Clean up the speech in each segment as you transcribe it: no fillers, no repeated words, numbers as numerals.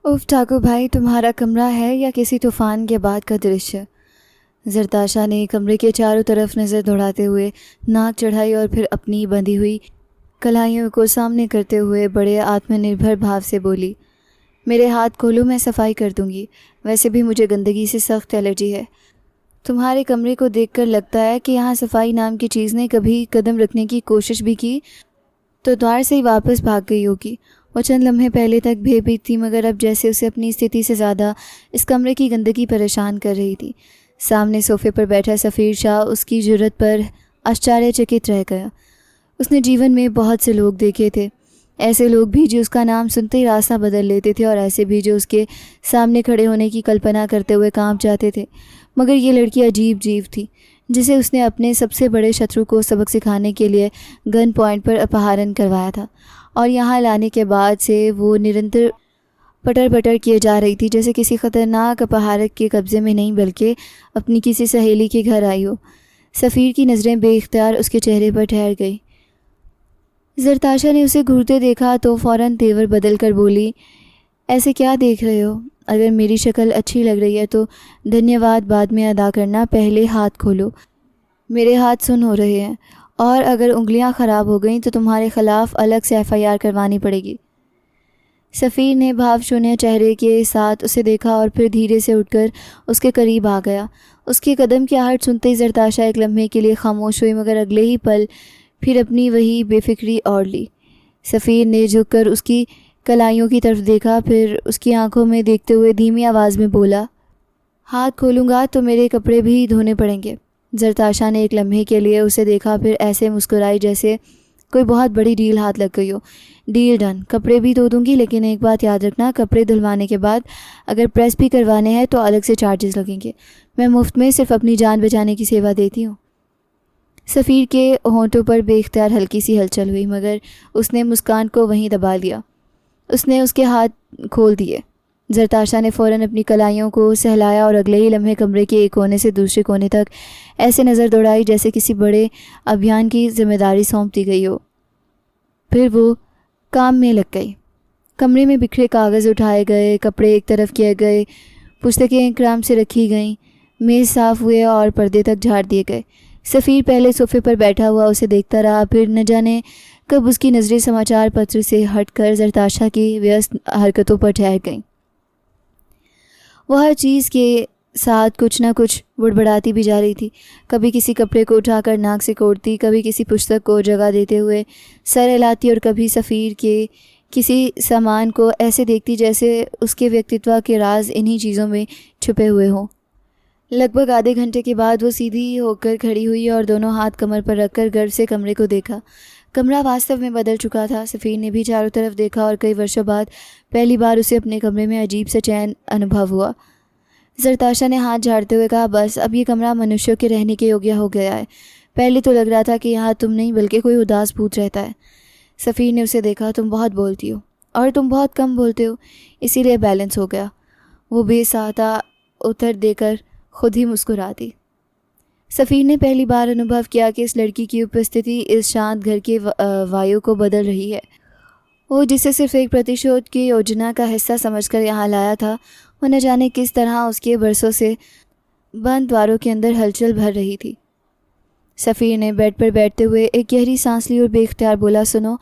उफ ठाकुर भाई, तुम्हारा कमरा है या किसी तूफान के बाद का दृश्य। जरताशा ने कमरे के चारों तरफ नज़र दौड़ाते हुए नाक चढ़ाई और फिर अपनी बंधी हुई कलाइयों को सामने करते हुए बड़े आत्मनिर्भर भाव से बोली, मेरे हाथ खोलो, मैं सफाई कर दूंगी। वैसे भी मुझे गंदगी से सख्त एलर्जी है। तुम्हारे कमरे को देखकर लगता है कि यहाँ सफाई नाम की चीज़ ने कभी कदम रखने की कोशिश भी की तो द्वार से ही वापस भाग गई होगी। वो चंद लम्हे पहले तक भयभीत थी, मगर अब जैसे उसे अपनी स्थिति से ज़्यादा इस कमरे की गंदगी परेशान कर रही थी। सामने सोफे पर बैठा सफ़ीर शाह उसकी जुर्रत पर आश्चर्यचकित रह गया। उसने जीवन में बहुत से लोग देखे थे, ऐसे लोग भी जो उसका नाम सुनते ही रास्ता बदल लेते थे और ऐसे भी जो उसके सामने खड़े होने की कल्पना करते हुए कांप जाते थे। मगर ये लड़की अजीब जीव थी, जिसे उसने अपने सबसे बड़े शत्रु को सबक सिखाने के लिए गन पॉइंट पर अपहरण करवाया था, और यहाँ लाने के बाद से वो निरंतर पटर पटर किए जा रही थी, जैसे किसी ख़तरनाक अपहारक के कब्ज़े में नहीं बल्कि अपनी किसी सहेली के घर आई हो। सफ़ीर की नज़रें बेइख्तियार उसके चेहरे पर ठहर गई। जरताशा ने उसे घूरते देखा तो फ़ौरन तेवर बदल कर बोली, ऐसे क्या देख रहे हो? अगर मेरी शक्ल अच्छी लग रही है तो धन्यवाद बाद में अदा करना, पहले हाथ खोलो। मेरे हाथ सुन हो रहे हैं, और अगर उंगलियां ख़राब हो गईं तो तुम्हारे ख़िलाफ़ अलग से एफआईआर करवानी पड़ेगी। सफ़ीर ने भावशून्य चेहरे के साथ उसे देखा और फिर धीरे से उठकर उसके करीब आ गया। उसके कदम की आहट सुनते ही जरताशा एक लम्हे के लिए खामोश हुई, मगर अगले ही पल फिर अपनी वही बेफिक्री ओढ़ ली। सफ़ीर ने झुककर उसकी कलाइयों की तरफ देखा, फिर उसकी आंखों में देखते हुए धीमी आवाज़ में बोला, हाथ खोलूँगा तो मेरे कपड़े भी धोने पड़ेंगे। जरताशा ने एक लम्हे के लिए उसे देखा, फिर ऐसे मुस्कुराई जैसे कोई बहुत बड़ी डील हाथ लग गई हो। डील डन, कपड़े भी धो दूँगी, लेकिन एक बात याद रखना, कपड़े धुलवाने के बाद अगर प्रेस भी करवाने हैं तो अलग से चार्जेस लगेंगे। मैं मुफ्त में सिर्फ अपनी जान बचाने की सेवा देती हूँ। सफ़ीर के होंठों पर बेख्तियार हल्की सी हलचल हुई, मगर उसने मुस्कान को वहीं दबा लिया। उसने उसके हाथ खोल दिए। जरताशा ने फ़ौरन अपनी कलाइयों को सहलाया और अगले ही लम्हे कमरे के एक कोने से दूसरे कोने तक ऐसे नज़र दौड़ाई जैसे किसी बड़े अभियान की जिम्मेदारी सौंप दी गई हो। फिर वो काम में लग गई। कमरे में बिखरे कागज़ उठाए गए, कपड़े एक तरफ किए गए, पुस्तकें क्रम से रखी गईं, मेज़ साफ़ हुए और पर्दे तक झाड़ दिए गए। सफ़ीर पहले सोफे पर बैठा हुआ उसे देखता रहा, फिर न जाने कब उसकी नज़रें समाचार पत्र से हटकर जरताशा की व्यस्त हरकतों पर ठहर गईं। वह हर चीज़ के साथ कुछ न कुछ बुड़बड़ाती भी जा रही थी। कभी किसी कपड़े को उठाकर नाक से कोड़ती, कभी किसी पुस्तक को जगह देते हुए सर हिलाती, और कभी सफ़ीर के किसी सामान को ऐसे देखती जैसे उसके व्यक्तित्व के राज इन्हीं चीज़ों में छुपे हुए हों। लगभग आधे घंटे के बाद वो सीधी होकर खड़ी हुई और दोनों हाथ कमर पर रखकर गर्व से कमरे को देखा। कमरा वास्तव में बदल चुका था। सफ़ीर ने भी चारों तरफ देखा और कई वर्षों बाद पहली बार उसे अपने कमरे में अजीब सा चैन अनुभव हुआ। जरताशा ने हाथ झाड़ते हुए कहा, बस अब ये कमरा मनुष्यों के रहने के योग्य हो गया है। पहले तो लग रहा था कि यहाँ तुम नहीं बल्कि कोई उदास भूत रहता है। सफ़ीर ने उसे देखा, तुम बहुत बोलती हो और तुम बहुत कम बोलते हो, इसीलिए बैलेंस हो गया। वो बेसहारा उत्तर देकर खुद ही मुस्कुरा दी। सफ़ीर ने पहली बार अनुभव किया कि इस लड़की की उपस्थिति इस शांत घर के वायु को बदल रही है। वो जिसे सिर्फ एक प्रतिशोध की योजना का हिस्सा समझकर यहाँ लाया था, वो न जाने किस तरह उसके बरसों से बंद द्वारों के अंदर हलचल भर रही थी। सफ़ीर ने बेड पर बैठते हुए एक गहरी सांस ली और बेख्तियार बोला, सुनो,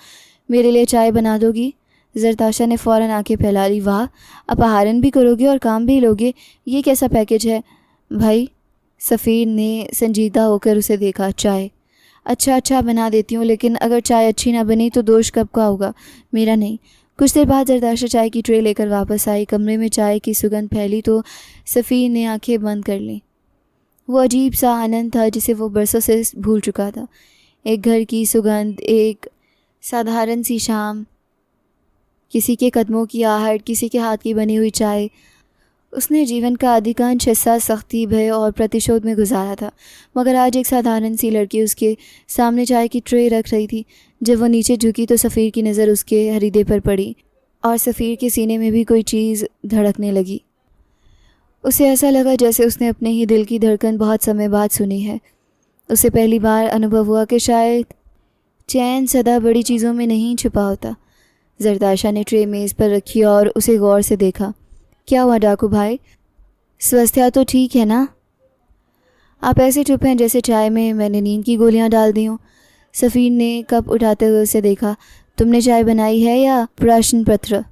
मेरे लिए चाय बना दोगी? जरताशा ने फ़ौरन आंखें फैला ली। वाह, अपहरण भी करोगे और काम भी लोगे, ये कैसा पैकेज है भाई? सफ़ीर ने संजीदा होकर उसे देखा। चाय? अच्छा बना देती हूँ, लेकिन अगर चाय अच्छी ना बनी तो दोष कब का होगा? मेरा नहीं। कुछ देर बाद जरताशा चाय की ट्रे लेकर वापस आई। कमरे में चाय की सुगंध फैली तो सफ़ीर ने आंखें बंद कर लीं। वो अजीब सा आनंद था जिसे वो बरसों से भूल चुका था। एक घर की सुगंध, एक साधारण सी शाम, किसी के कदमों की आहट, किसी के हाथ की बनी हुई चाय। उसने जीवन का अधिकांश हिस्सा सख्ती, भय और प्रतिशोध में गुजारा था, मगर आज एक साधारण सी लड़की उसके सामने चाय की ट्रे रख रही थी। जब वो नीचे झुकी तो सफ़ीर की नज़र उसके हृदय पर पड़ी और सफ़ीर के सीने में भी कोई चीज़ धड़कने लगी। उसे ऐसा लगा जैसे उसने अपने ही दिल की धड़कन बहुत समय बाद सुनी है। उसे पहली बार अनुभव हुआ कि शायद चैन सदा बड़ी चीज़ों में नहीं छुपा होता, जरताशा ने ट्रे मेज़ पर रखी और उसे गौर से देखा। क्या हुआ डाकू भाई, स्वास्थ्य तो ठीक है ना? आप ऐसे चुप हैं जैसे चाय में मैंने नींद की गोलियां डाल दी हों। सफ़ीर ने कप उठाते हुए उसे देखा। तुमने चाय बनाई है या प्रश्न पत्र?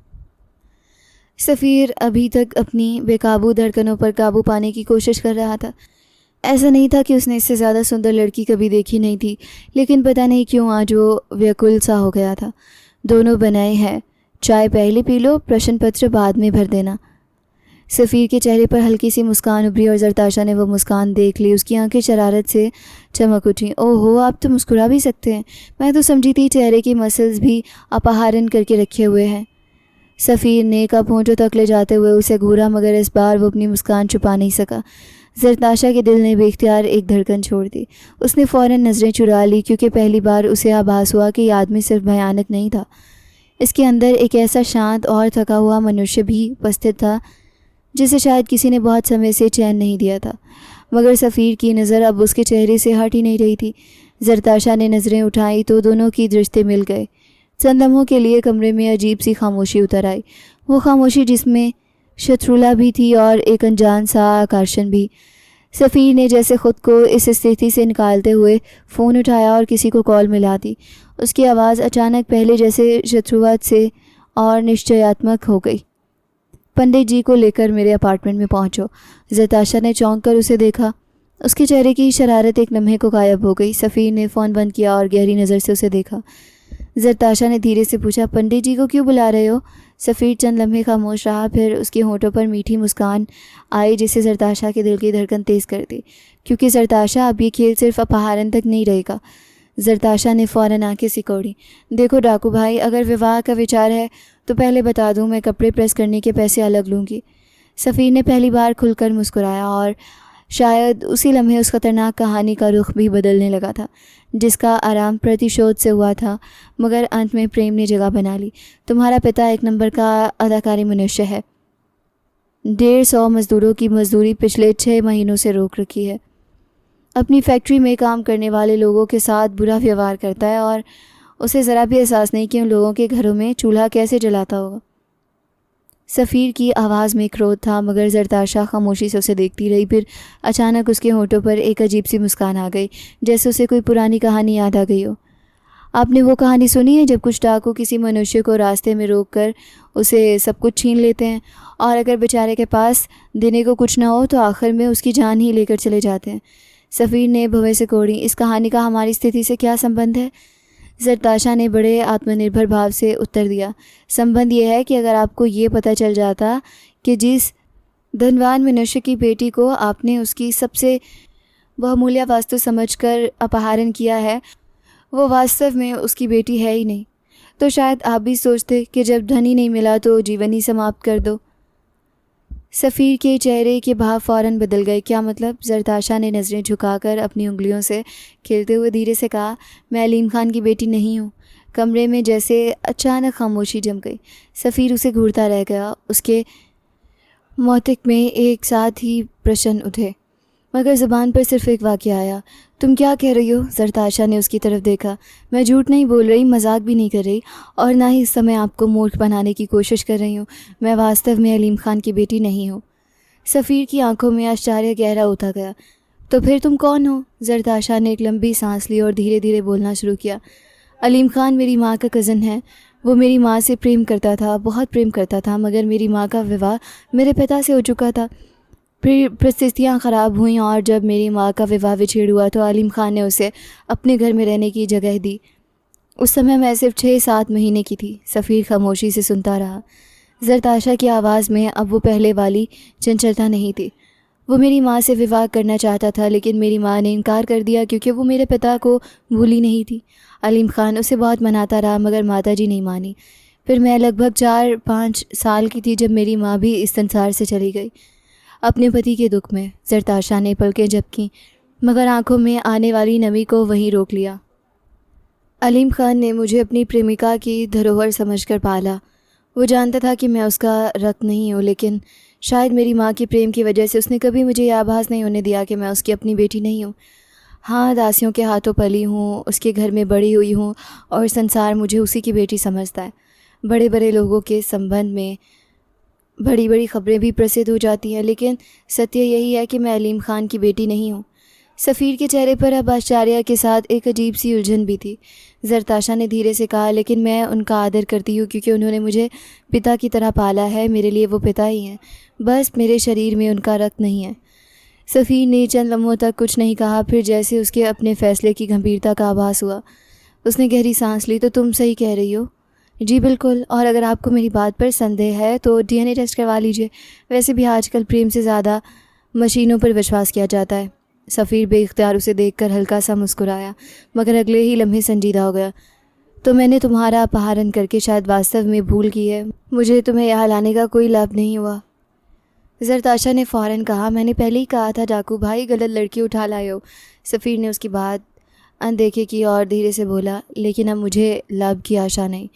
सफ़ीर अभी तक अपनी बेकाबू धड़कनों पर काबू पाने की कोशिश कर रहा था। ऐसा नहीं था कि उसने इससे ज़्यादा सुंदर लड़की कभी देखी नहीं थी, लेकिन पता नहीं क्यों आज वो व्याकुल सा हो गया था। दोनों बनाए हैं, चाय पहले पी लो, प्रश्न पत्र बाद में भर देना। सफ़ीर के चेहरे पर हल्की सी मुस्कान उभरी और जरताशा ने वो मुस्कान देख ली। उसकी आंखें शरारत से चमक उठी। ओहो, आप तो मुस्कुरा भी सकते हैं। मैं तो समझी थी चेहरे की मसल्स भी अपहरण करके रखे हुए हैं। सफ़ीर ने कप होंठों तक ले जाते हुए उसे घूरा, मगर इस बार वो अपनी मुस्कान छुपा नहीं सका। जरताशा के दिल ने बेख्तियार एक धड़कन छोड़ दी। उसने फ़ौरन नज़रें चुरा ली, क्योंकि पहली बार उसे आभास हुआ कि ये आदमी सिर्फ भयानक नहीं था, इसके अंदर एक ऐसा शांत और थका हुआ मनुष्य भी उपस्थित था जिसे शायद किसी ने बहुत समय से चैन नहीं दिया था। मगर सफ़ीर की नज़र अब उसके चेहरे से हट ही नहीं रही थी। जरताशा ने नज़रें उठाई तो दोनों की दृष्टि मिल गए। चंद लम्हों के लिए कमरे में अजीब सी खामोशी उतर आई, वो खामोशी जिसमें शत्रुला भी थी और एक अनजान सा आकर्षण भी। सफ़ीर ने जैसे ख़ुद को इस स्थिति से निकालते हुए फ़ोन उठाया और किसी को कॉल मिला दी। उसकी आवाज़ अचानक पहले जैसे शत्रुवत से और निश्चयात्मक हो गई। पंडित जी को लेकर मेरे अपार्टमेंट में पहुंचो। जरताशा ने चौंक कर उसे देखा। उसके चेहरे की शरारत एक लम्हे को गायब हो गई। सफ़ीर ने फ़ोन बंद किया और गहरी नज़र से उसे देखा। जरताशा ने धीरे से पूछा, पंडित जी को क्यों बुला रहे हो? सफ़ीर चंद लम्हे खामोश रहा, फिर उसके होंठों पर मीठी मुस्कान आई जिससे जरताशा के दिल की धड़कन तेज़ कर दी, क्योंकि जरताशा अब ये खेल सिर्फ अपहरण तक नहीं रहेगा। जरताशा ने फ़ौरन आंखें सिकोड़ी। देखो डाकू भाई, अगर विवाह का विचार है तो पहले बता दूं, मैं कपड़े प्रेस करने के पैसे अलग लूँगी। सफ़ीर ने पहली बार खुलकर मुस्कुराया और शायद उसी लम्हे उस ख़तरनाक कहानी का रुख भी बदलने लगा था, जिसका आराम प्रतिशोध से हुआ था, मगर अंत में प्रेम ने जगह बना ली। तुम्हारा पिता एक नंबर का अदाकारी मनुष्य है। 150 मज़दूरों की मजदूरी पिछले 6 महीनों से रोक रखी है। अपनी फैक्ट्री में काम करने वाले लोगों के साथ बुरा व्यवहार करता है और उसे ज़रा भी एहसास नहीं कि उन लोगों के घरों में चूल्हा कैसे जलाता होगा। सफ़ीर की आवाज़ में क्रोध था, मगर जरताशा खामोशी से उसे देखती रही। फिर अचानक उसके होंठों पर एक अजीब सी मुस्कान आ गई, जैसे उसे कोई पुरानी कहानी याद आ गई हो। आपने वो कहानी सुनी है जब कुछ डाकू किसी मनुष्य को रास्ते में रोककर उसे सब कुछ छीन लेते हैं, और अगर बेचारे के पास देने को कुछ ना हो तो आखिर में उसकी जान ही लेकर चले जाते हैं? सफ़ीर ने भवें से कोड़ी। इस कहानी का हमारी स्थिति से क्या संबंध है? जरताशा ने बड़े आत्मनिर्भर भाव से उत्तर दिया। संबंध ये है कि अगर आपको ये पता चल जाता कि जिस धनवान मनुष्य की बेटी को आपने उसकी सबसे बहुमूल्य वस्तु समझकर अपहरण किया है, वो वास्तव में उसकी बेटी है ही नहीं, तो शायद आप भी सोचते कि जब धन ही नहीं मिला तो जीवन ही समाप्त कर दो। सफ़ीर के चेहरे के भाव फ़ौरन बदल गए। क्या मतलब? जरताशा ने नज़रें झुकाकर अपनी उंगलियों से खेलते हुए धीरे से कहा, मैं अलीम खान की बेटी नहीं हूँ। कमरे में जैसे अचानक खामोशी जम गई। सफ़ीर उसे घूरता रह गया। उसके मौतिक में एक साथ ही प्रश्न उठे, मगर ज़ुबान पर सिर्फ एक वाक़या आया। तुम क्या कह रही हो? जरताशा ने उसकी तरफ देखा। मैं झूठ नहीं बोल रही, मजाक भी नहीं कर रही, और ना ही इस समय आपको मूर्ख बनाने की कोशिश कर रही हूँ। मैं वास्तव में अलीम खान की बेटी नहीं हूँ। सफ़ीर की आंखों में आश्चर्य गहरा होता गया। तो फिर तुम कौन हो? जरताशा ने एक लंबी सांस ली और धीरे धीरे बोलना शुरू किया। अलीम खान मेरी माँ का कज़न है। वो मेरी माँ से प्रेम करता था, बहुत प्रेम करता था, मगर मेरी माँ का विवाह मेरे पिता से हो चुका था। फिर परिस्थितियाँ ख़राब हुईं और जब मेरी माँ का विवाह विच्छेद हुआ तो अलीम खान ने उसे अपने घर में रहने की जगह दी। उस समय मैं सिर्फ 6-7 महीने की थी। सफ़ीर खामोशी से सुनता रहा। जरताशा की आवाज़ में अब वो पहले वाली चंचलता नहीं थी। वो मेरी माँ से विवाह करना चाहता था, लेकिन मेरी माँ ने इनकार कर दिया क्योंकि वो मेरे पिता को भूली नहीं थी। अलीम खान उसे बहुत मनाता रहा, मगर माताजी नहीं मानी। फिर मैं लगभग 4-5 साल की थी जब मेरी माँ भी इस संसार से चली गई, अपने पति के दुख में। जरताशा ने पलकें झपकीं, मगर आंखों में आने वाली नमी को वहीं रोक लिया। अलीम खान ने मुझे अपनी प्रेमिका की धरोहर समझकर पाला। वो जानता था कि मैं उसका रक्त नहीं हूँ, लेकिन शायद मेरी माँ के प्रेम की वजह से उसने कभी मुझे यह आभास नहीं होने दिया कि मैं उसकी अपनी बेटी नहीं हूँ। हाँ, दासियों के हाथों पली हूँ, उसके घर में बड़ी हुई हूँ और संसार मुझे उसी की बेटी समझता है, बड़े बड़े लोगों के संबंध में बड़ी बड़ी खबरें भी प्रसिद्ध हो जाती हैं, लेकिन सत्य यही है कि मैं अलीम ख़ान की बेटी नहीं हूँ। सफ़ीर के चेहरे पर अब आश्चर्य के साथ एक अजीब सी उलझन भी थी। ज़रताशा ने धीरे से कहा, लेकिन मैं उनका आदर करती हूँ क्योंकि उन्होंने मुझे पिता की तरह पाला है। मेरे लिए वो पिता ही हैं, बस मेरे शरीर में उनका रक्त नहीं है। सफ़ीर ने चंद लम्हों तक कुछ नहीं कहा, फिर जैसे उसके अपने फ़ैसले की गंभीरता का आभास हुआ, उसने गहरी सांस ली। तो तुम सही कह रही हो। जी बिल्कुल, और अगर आपको मेरी बात पर संदेह है तो डीएनए टेस्ट करवा लीजिए। वैसे भी आजकल प्रेम से ज़्यादा मशीनों पर विश्वास किया जाता है। सफ़ीर बेइख्तियार उसे देखकर हल्का सा मुस्कुराया, मगर अगले ही लम्हे संजीदा हो गया। तो मैंने तुम्हारा अपहरण करके शायद वास्तव में भूल की है। मुझे तुम्हें यहाँ लाने का कोई लाभ नहीं हुआ। ज़रताशा ने फ़ौरन कहा, मैंने पहले ही कहा था डाकू भाई, गलत लड़की उठा लाए हो। सफ़ीर ने उसकी बात अनदेखी की और धीरे से बोला, लेकिन अब मुझे लाभ की आशा नहीं।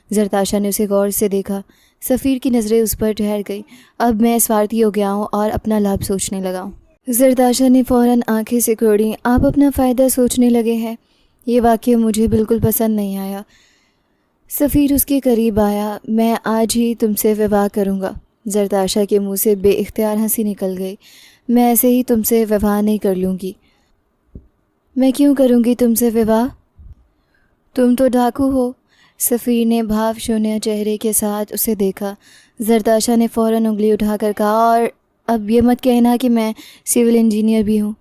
ज़रताशा ने उसे गौर से देखा। सफ़ीर की नज़रें उस पर ठहर गई। अब मैं स्वार्थी हो गया हूँ और अपना लाभ सोचने लगा हूँ। ज़रताशा ने फ़ौरन आंखें सिकोड़ी। आप अपना फ़ायदा सोचने लगे हैं। ये वाक़या मुझे बिल्कुल पसंद नहीं आया। सफ़ीर उसके करीब आया। मैं आज ही तुमसे विवाह करूँगा। ज़रताशा के मुँह से बेइख्तियार हंसी निकल गई। मैं ऐसे ही तुमसे विवाह नहीं कर लूँगी। मैं क्यों करूँगी तुमसे विवाह? तुम तो डाकू हो। सफ़ीर ने भाव शून्य चेहरे के साथ उसे देखा। ज़रताशा ने फ़ौरन उंगली उठाकर कहा, और अब ये मत कहना कि मैं सिविल इंजीनियर भी हूँ।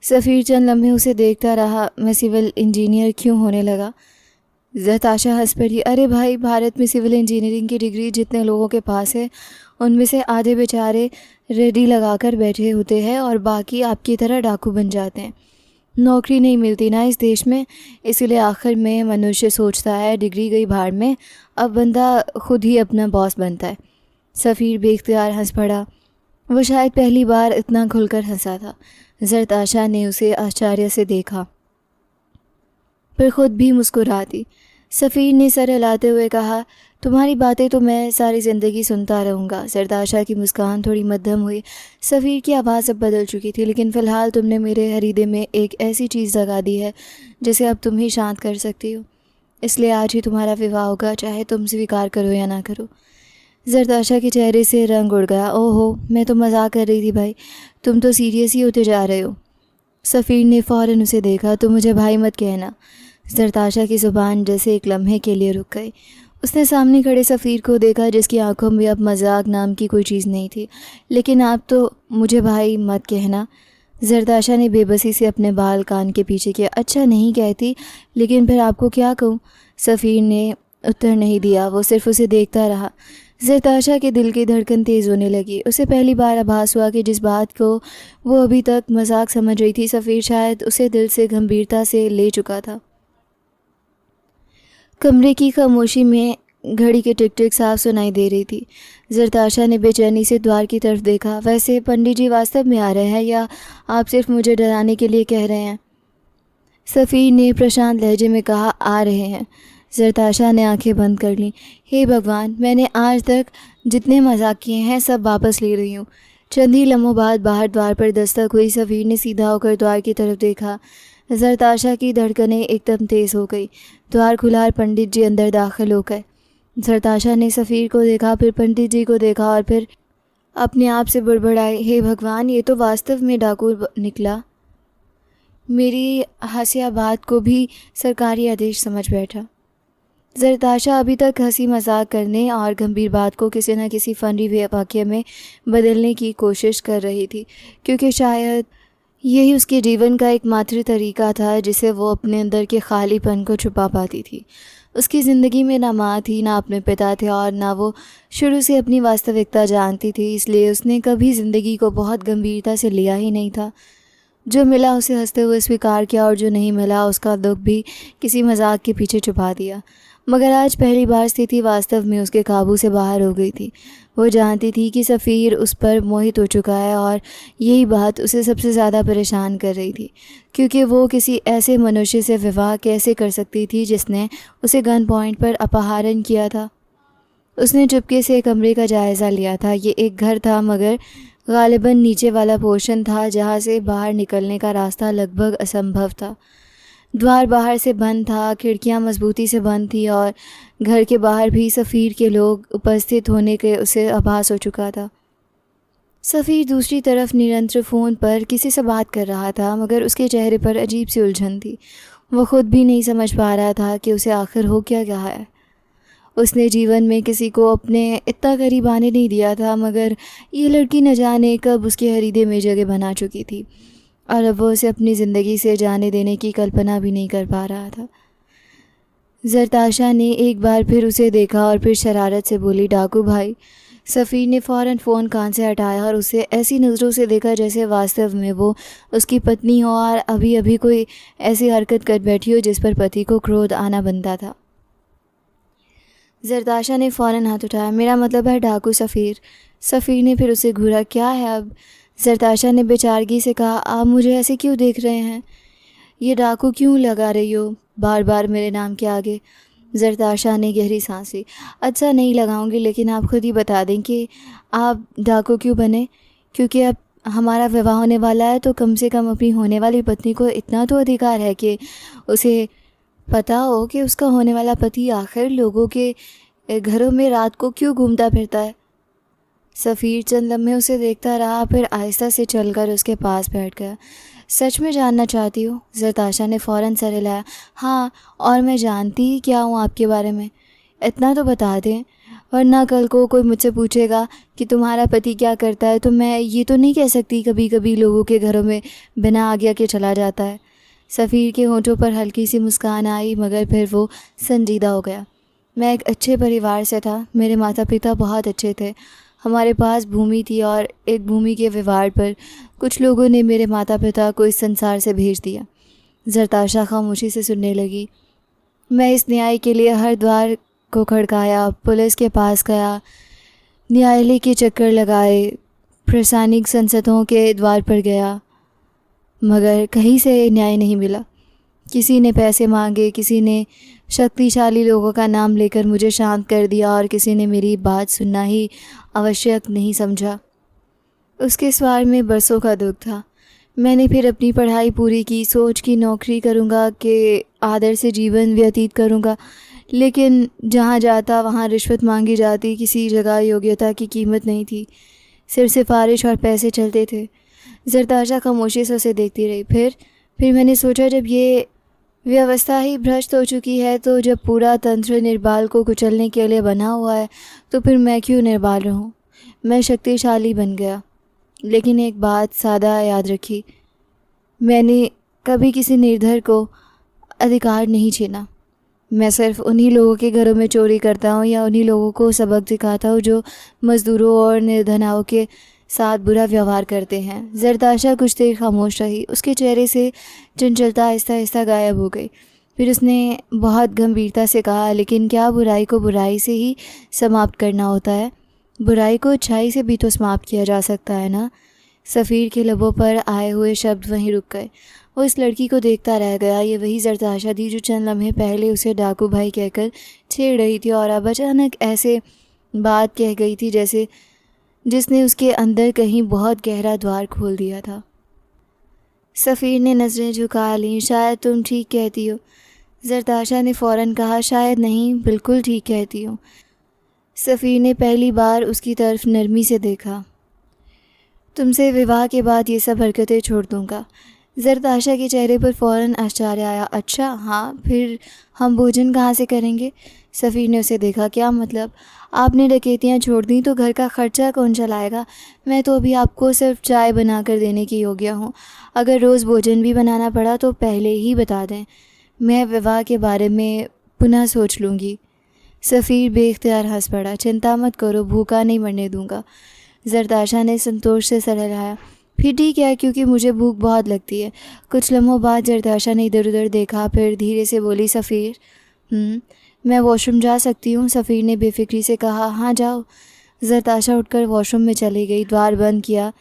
सफ़ीर चंद लम्हे उसे देखता रहा। मैं सिविल इंजीनियर क्यों होने लगा? ज़रताशा हंस पड़ी। अरे भाई, भारत में सिविल इंजीनियरिंग की डिग्री जितने लोगों के पास है, उनमें से आधे बेचारे रेडी लगाकर बैठे होते हैं और बाकी आपकी तरह डाकू बन जाते हैं। नौकरी नहीं मिलती ना इस देश में, इसलिए आखिर में मनुष्य सोचता है डिग्री गई भाड़ में, अब बंदा खुद ही अपना बॉस बनता है। सफ़ीर बेइख्तियार हंस पड़ा। वो शायद पहली बार इतना खुलकर हंसा था। ज़रताशा ने उसे आश्चर्य से देखा, पर ख़ुद भी मुस्कुरा दी। सफ़ीर ने सर हिलाते हुए कहा, तुम्हारी बातें तो मैं सारी ज़िंदगी सुनता रहूँगा। ज़रताशा की मुस्कान थोड़ी मध्यम हुई। सफ़ीर की आवाज़ अब बदल चुकी थी, लेकिन फ़िलहाल तुमने मेरे हरीदे में एक ऐसी चीज़ जगा दी है जिसे अब तुम ही शांत कर सकती हो। इसलिए आज ही तुम्हारा विवाह होगा, चाहे तुम स्वीकार करो या ना करो। ज़रताशा के चेहरे से रंग उड़ गया। ओहो, मैं तो मजाक कर रही थी भाई, तुम तो सीरियस ही होते जा रहे हो। सफ़ीर ने फ़ौरन उसे देखा। तो मुझे भाई मत कहना। ज़रताशा की ज़ुबान जैसे एक लम्हे के लिए रुक गई। उसने सामने खड़े सफ़ीर को देखा, जिसकी आंखों में अब मजाक नाम की कोई चीज़ नहीं थी। लेकिन आप तो मुझे भाई मत कहना। ज़रताशा ने बेबसी से अपने बाल कान के पीछे किया। अच्छा नहीं कहती, लेकिन फिर आपको क्या कहूँ? सफ़ीर ने उत्तर नहीं दिया, वो सिर्फ उसे देखता रहा। ज़रताशा के दिल की धड़कन तेज़ होने लगी। उसे पहली बार आभास हुआ कि जिस बात को वो अभी तक मजाक समझ रही थी, सफ़ीर शायद उसे दिल से गंभीरता से ले चुका था। कमरे की खामोशी में घड़ी की टिक टिक साफ सुनाई दे रही थी। ज़रताशा ने बेचैनी से द्वार की तरफ देखा। वैसे पंडित जी वास्तव में आ रहे हैं या आप सिर्फ मुझे डराने के लिए कह रहे हैं? सफ़ीर ने प्रशांत लहजे में कहा, आ रहे हैं। ज़रताशा ने आंखें बंद कर लीं। हे भगवान, मैंने आज तक जितने मजाक किए हैं सब वापस ले रही हूँ। चंद ही लम्हों बाद बाहर द्वार पर दस्तक हुई। सफ़ीर ने सीधा होकर द्वार की तरफ देखा। ज़रताशा की धड़कनें एकदम तेज़ हो गई। द्वार खुला और पंडित जी अंदर दाखिल हो गए। ज़रताशा ने सफ़ीर को देखा, फिर पंडित जी को देखा और फिर अपने आप से बड़बड़ाए, हे भगवान, ये तो वास्तव में डाकू निकला। मेरी हासिया बात को भी सरकारी आदेश समझ बैठा। ज़रताशा अभी तक हंसी मजाक करने और गंभीर बात को किसी न किसी फ़नी वाक़ये में बदलने की कोशिश कर रही थी, क्योंकि शायद यही उसके जीवन का एकमात्र तरीका था जिसे वो अपने अंदर के खालीपन को छुपा पाती थी। उसकी ज़िंदगी में ना माँ थी, ना अपने पिता थे और ना वो शुरू से अपनी वास्तविकता जानती थी, इसलिए उसने कभी ज़िंदगी को बहुत गंभीरता से लिया ही नहीं था। जो मिला उसे हंसते हुए स्वीकार किया और जो नहीं मिला उसका दुख भी किसी मजाक के पीछे छुपा दिया। मगर आज पहली बार स्थिति वास्तव में उसके काबू से बाहर हो गई थी। वो जानती थी कि सफ़ीर उस पर मोहित हो चुका है और यही बात उसे सबसे ज़्यादा परेशान कर रही थी, क्योंकि वो किसी ऐसे मनुष्य से विवाह कैसे कर सकती थी जिसने उसे गन पॉइंट पर अपहरण किया था। उसने चुपके से कमरे का जायज़ा लिया था। ये एक घर था, मगर गालिबन नीचे वाला पोर्शन था जहाँ से बाहर निकलने का रास्ता लगभग असंभव था। द्वार बाहर से बंद था, खिड़कियां मजबूती से बंद थी और घर के बाहर भी सफ़ीर के लोग उपस्थित होने के उसे आभास हो चुका था। सफ़ीर दूसरी तरफ निरंतर फ़ोन पर किसी से बात कर रहा था, मगर उसके चेहरे पर अजीब सी उलझन थी। वो खुद भी नहीं समझ पा रहा था कि उसे आखिर हो क्या गया है। उसने जीवन में किसी को अपने इतना करीब आने नहीं दिया था, मगर ये लड़की न जाने कब उसके हृदय में जगह बना चुकी थी और अब वो उसे अपनी ज़िंदगी से जाने देने की कल्पना भी नहीं कर पा रहा था। जरताशा ने एक बार फिर उसे देखा और फिर शरारत से बोली, डाकू भाई। सफ़ीर ने फ़ौरन फ़ोन कान से हटाया और उसे ऐसी नज़रों से देखा जैसे वास्तव में वो उसकी पत्नी हो और अभी अभी कोई ऐसी हरकत कर बैठी हो जिस पर पति को क्रोध आना बनता था। जरताशा ने फ़ौरन हाथ उठाया, मेरा मतलब है डाकू सफ़ीर। सफ़ीर ने फिर उसे घूरा, क्या है अब? जरताशा ने बेचारगी से कहा, आप मुझे ऐसे क्यों देख रहे हैं? ये डाकू क्यों लगा रही हो बार बार मेरे नाम के आगे? जरताशा ने गहरी सांस ली। अच्छा नहीं लगाऊंगी, लेकिन आप खुद ही बता दें कि आप डाकू क्यों बने? क्योंकि अब हमारा विवाह होने वाला है, तो कम से कम अपनी होने वाली पत्नी को इतना तो अधिकार है कि उसे पता हो कि उसका होने वाला पति आखिर लोगों के घरों में रात को क्यों घूमता फिरता है। सफ़ीर चंद लम्हे उसे देखता रहा, फिर आहिस्ता से चलकर उसके पास बैठ गया। सच में जानना चाहती हो? जरताशा ने फ़ौरन सर हिलाया। हाँ, और मैं जानती ही क्या हूँ आपके बारे में, इतना तो बता दें, वरना कल को कोई मुझसे पूछेगा कि तुम्हारा पति क्या करता है, तो मैं ये तो नहीं कह सकती कभी कभी लोगों के घरों में बिना आज्ञा के चला जाता है। सफ़ीर के होंठों पर हल्की सी मुस्कान आई, मगर फिर वो संजीदा हो गया। मैं एक अच्छे परिवार से था, मेरे माता पिता बहुत अच्छे थे, हमारे पास भूमि थी और एक भूमि के विवाद पर कुछ लोगों ने मेरे माता पिता को इस संसार से भेज दिया। जरताशा खामोशी से सुनने लगी। मैं इस न्याय के लिए हर द्वार को खड़काया, पुलिस के पास गया, न्यायालय के चक्कर लगाए, प्रशासनिक संसदों के द्वार पर गया, मगर कहीं से न्याय नहीं मिला। किसी ने पैसे मांगे, किसी ने शक्तिशाली लोगों का नाम लेकर मुझे शांत कर दिया और किसी ने मेरी बात सुनना ही आवश्यक नहीं समझा। उसके सवार में बरसों का दुख था। मैंने फिर अपनी पढ़ाई पूरी की, सोच की नौकरी करूँगा कि आदर से जीवन व्यतीत करूँगा, लेकिन जहाँ जाता वहाँ रिश्वत मांगी जाती, किसी जगह योग्यता की कीमत नहीं थी, सिर्फ सिफारिश और पैसे चलते थे। जरताशा खामोशी से उसे देखती रही। फिर मैंने सोचा, जब ये व्यवस्था ही भ्रष्ट हो चुकी है, तो जब पूरा तंत्र निर्बाल को कुचलने के लिए बना हुआ है, तो फिर मैं क्यों निर्बाल रहूं? मैं शक्तिशाली बन गया, लेकिन एक बात सादा याद रखी, मैंने कभी किसी निर्धर को अधिकार नहीं छीना। मैं सिर्फ उन्हीं लोगों के घरों में चोरी करता हूँ या उन्हीं लोगों को सबक सिखाता हूँ जो मज़दूरों और निर्धनाओं के साथ बुरा व्यवहार करते हैं। जरताशा कुछ देर खामोश रही, उसके चेहरे से चंचलता आहिस्ता आहिस्ता गायब हो गई। फिर उसने बहुत गंभीरता से कहा, लेकिन क्या बुराई को बुराई से ही समाप्त करना होता है? बुराई को अच्छाई से भी तो समाप्त किया जा सकता है ना? सफ़ीर के लबों पर आए हुए शब्द वहीं रुक गए। वो इस लड़की को देखता रह गया। ये वही जरताशा थी जो चंद लम्हे पहले उसे डाकू भाई कहकर छेड़ रही थी और अब अचानक ऐसे बात कह गई थी जैसे जिसने उसके अंदर कहीं बहुत गहरा द्वार खोल दिया था। सफ़ीर ने नज़रें झुका लीं। शायद तुम ठीक कहती हो। जरताशा ने फ़ौरन कहा, शायद नहीं, बिल्कुल ठीक कहती हो। सफ़ीर ने पहली बार उसकी तरफ नरमी से देखा। तुमसे विवाह के बाद ये सब हरकतें छोड़ दूँगा। जरताशा के चेहरे पर फ़ौरन आश्चर्य आया। अच्छा हाँ, फिर हम भोजन कहाँ से करेंगे? सफ़ीर ने उसे देखा। क्या मतलब? आपने डकैतियाँ छोड़ दी तो घर का खर्चा कौन चलाएगा? मैं तो अभी आपको सिर्फ चाय बना कर देने की योग्य हूँ। अगर रोज़ भोजन भी बनाना पड़ा तो पहले ही बता दें, मैं विवाह के बारे में पुनः सोच लूँगी। सफ़ीर बेख्तियार हंस पड़ा। चिंता मत करो, भूखा नहीं मरने दूँगा। जरताशा ने संतोष से सर हिलाया। फिर ठीक है, क्योंकि मुझे भूख बहुत लगती है। कुछ लम्हों बाद जरताशा ने इधर उधर देखा, फिर धीरे से बोली, सफ़ीर मैं वॉशरूम जा सकती हूँ? सफ़ीर ने बेफिक्री से कहा। हाँ जाओ। जरताशा उठकर वॉशरूम में चली गई, द्वार बंद किया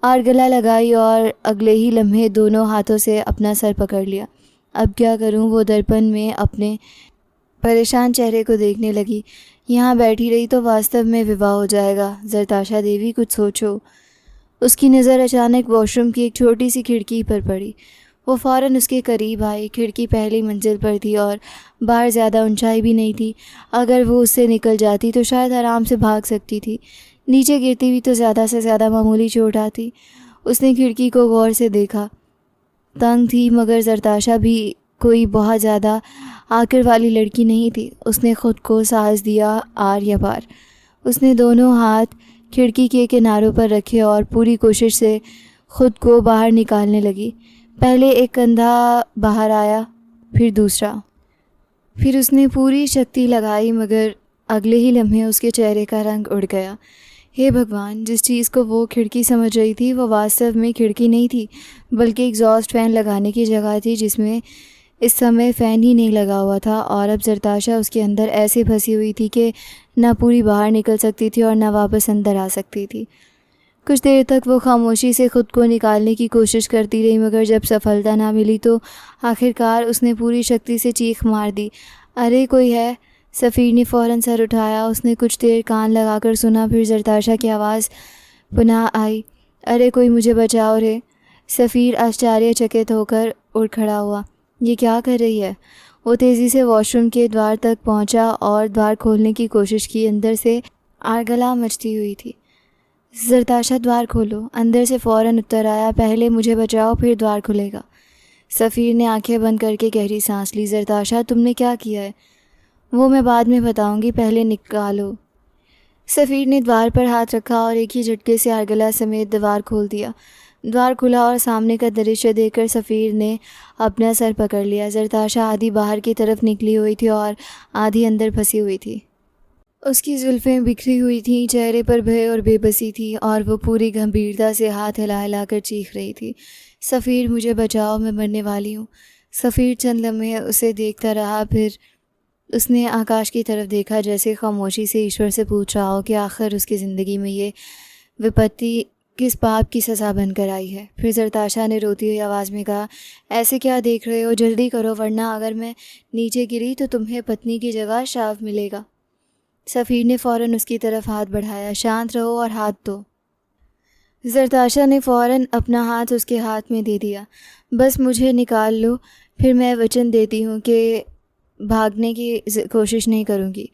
और गला लगाई और अगले ही लम्हे दोनों हाथों से अपना सर पकड़ लिया। अब क्या करूँ? वो दर्पण में अपने परेशान चेहरे को देखने लगी। यहाँ बैठी रही तो वास्तव में विवाह हो जाएगा। जरताशा देवी, कुछ सोचो। उसकी नज़र अचानक वॉशरूम की एक छोटी सी खिड़की पर पड़ी। वो फ़ौरन उसके करीब आई। खिड़की पहली मंजिल पर थी और बाहर ज़्यादा ऊंचाई भी नहीं थी। अगर वो उससे निकल जाती तो शायद आराम से भाग सकती थी। नीचे गिरती भी तो ज़्यादा से ज़्यादा मामूली चोट आती। उसने खिड़की को गौर से देखा। तंग थी मगर जरताशा भी कोई बहुत ज़्यादा आकर वाली लड़की नहीं थी। उसने ख़ुद को साहस दिया आर या पार। उसने दोनों हाथ खिड़की के किनारों पर रखे और पूरी कोशिश से ख़ुद को बाहर निकालने लगी। पहले एक कंधा बाहर आया, फिर दूसरा। फिर उसने पूरी शक्ति लगाई मगर अगले ही लम्हे उसके चेहरे का रंग उड़ गया। हे भगवान, जिस चीज़ को वो खिड़की समझ रही थी वो वास्तव में खिड़की नहीं थी, बल्कि एग्जॉस्ट फ़ैन लगाने की जगह थी जिसमें इस समय फ़ैन ही नहीं लगा हुआ था। और अब जरताशा उसके अंदर ऐसे फंसी हुई थी कि ना पूरी बाहर निकल सकती थी और ना वापस अंदर आ सकती थी। कुछ देर तक वो खामोशी से ख़ुद को निकालने की कोशिश करती रही मगर जब सफलता ना मिली तो आखिरकार उसने पूरी शक्ति से चीख मार दी, अरे कोई है। सफ़ीर ने फ़ौरन सर उठाया। उसने कुछ देर कान लगाकर सुना, फिर जरताशा की आवाज़ पुनः आई, अरे कोई मुझे बचाओ रे। सफ़ीर आश्चर्यचकित होकर उठ खड़ा हुआ। ये क्या कर रही है? वो तेज़ी से वॉशरूम के द्वार तक पहुंचा और द्वार खोलने की कोशिश की। अंदर से आरगला मचती हुई थी। जरताशा, द्वार खोलो। अंदर से फ़ौरन उत्तर आया, पहले मुझे बचाओ फिर द्वार खुलेगा। सफ़ीर ने आंखें बंद करके गहरी सांस ली। जरताशा, तुमने क्या किया है? वो मैं बाद में बताऊंगी, पहले निकालो। सफ़ीर ने द्वार पर हाथ रखा और एक ही झटके से आरगला समेत द्वार खोल दिया। द्वार खुला और सामने का दृश्य देखकर सफ़ीर ने अपना सर पकड़ लिया। जरताशा आधी बाहर की तरफ निकली हुई थी और आधी अंदर फंसी हुई थी। उसकी जुल्फ़ें बिखरी हुई थीं, चेहरे पर भय और बेबसी थी और वो पूरी गंभीरता से हाथ हिला हिलाकर चीख रही थी, सफ़ीर मुझे बचाओ, मैं मरने वाली हूँ। सफ़ीर चंद लम्हे उसे देखता रहा, फिर उसने आकाश की तरफ देखा, जैसे खामोशी से ईश्वर से पूछ रहा हो कि आखिर उसकी ज़िंदगी में ये विपत्ति किस पाप की सज़ा बनकर आई है। फिर जरताशा ने रोती हुई आवाज़ में कहा, ऐसे क्या देख रहे हो, जल्दी करो वरना अगर मैं नीचे गिरी तो तुम्हें पत्नी की जगह श्राप मिलेगा। सफ़ीर ने फ़ौरन उसकी तरफ हाथ बढ़ाया, शांत रहो और हाथ दो। जरताशा ने फ़ौरन अपना हाथ उसके हाथ में दे दिया। बस मुझे निकाल लो, फिर मैं वचन देती हूँ कि भागने की कोशिश नहीं करूँगी।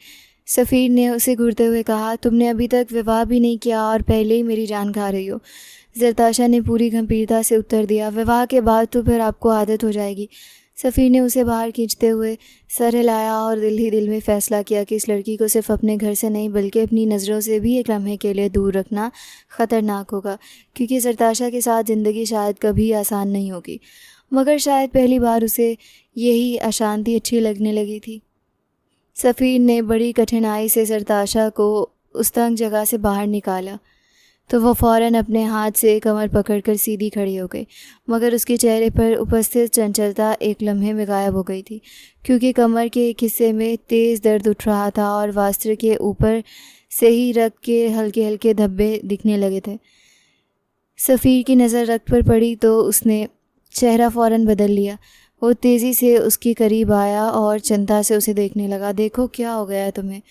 सफ़ीर ने उसे घूरते हुए कहा, तुमने अभी तक विवाह भी नहीं किया और पहले ही मेरी जान खा रही हो। जरताशा ने पूरी गंभीरता से उत्तर दिया, विवाह के बाद तो फिर आपको आदत हो जाएगी। सफ़ीर ने उसे बाहर खींचते हुए सर हिलाया और दिल ही दिल में फ़ैसला किया कि इस लड़की को सिर्फ अपने घर से नहीं बल्कि अपनी नज़रों से भी एक लम्हे के लिए दूर रखना ख़तरनाक होगा, क्योंकि जरताशा के साथ ज़िंदगी शायद कभी आसान नहीं होगी। मगर शायद पहली बार उसे यही अशांति अच्छी लगने लगी थी। सफ़ीर ने बड़ी कठिनाई से जरताशा को उस तंग जगह से बाहर निकाला तो वह फ़ौरन अपने हाथ से कमर पकड़कर सीधी खड़ी हो गई, मगर उसके चेहरे पर उपस्थित चंचलता एक लम्हे में गायब हो गई थी, क्योंकि कमर के एक हिस्से में तेज़ दर्द उठ रहा था और वस्त्र के ऊपर से ही रक्त के हल्के हल्के धब्बे दिखने लगे थे। सफ़ीर की नज़र रक्त पर पड़ी तो उसने चेहरा फ़ौरन बदल लिया। वो तेज़ी से उसके करीब आया और चिंता से उसे देखने लगा। देखो, क्या हो गया है तुम्हें?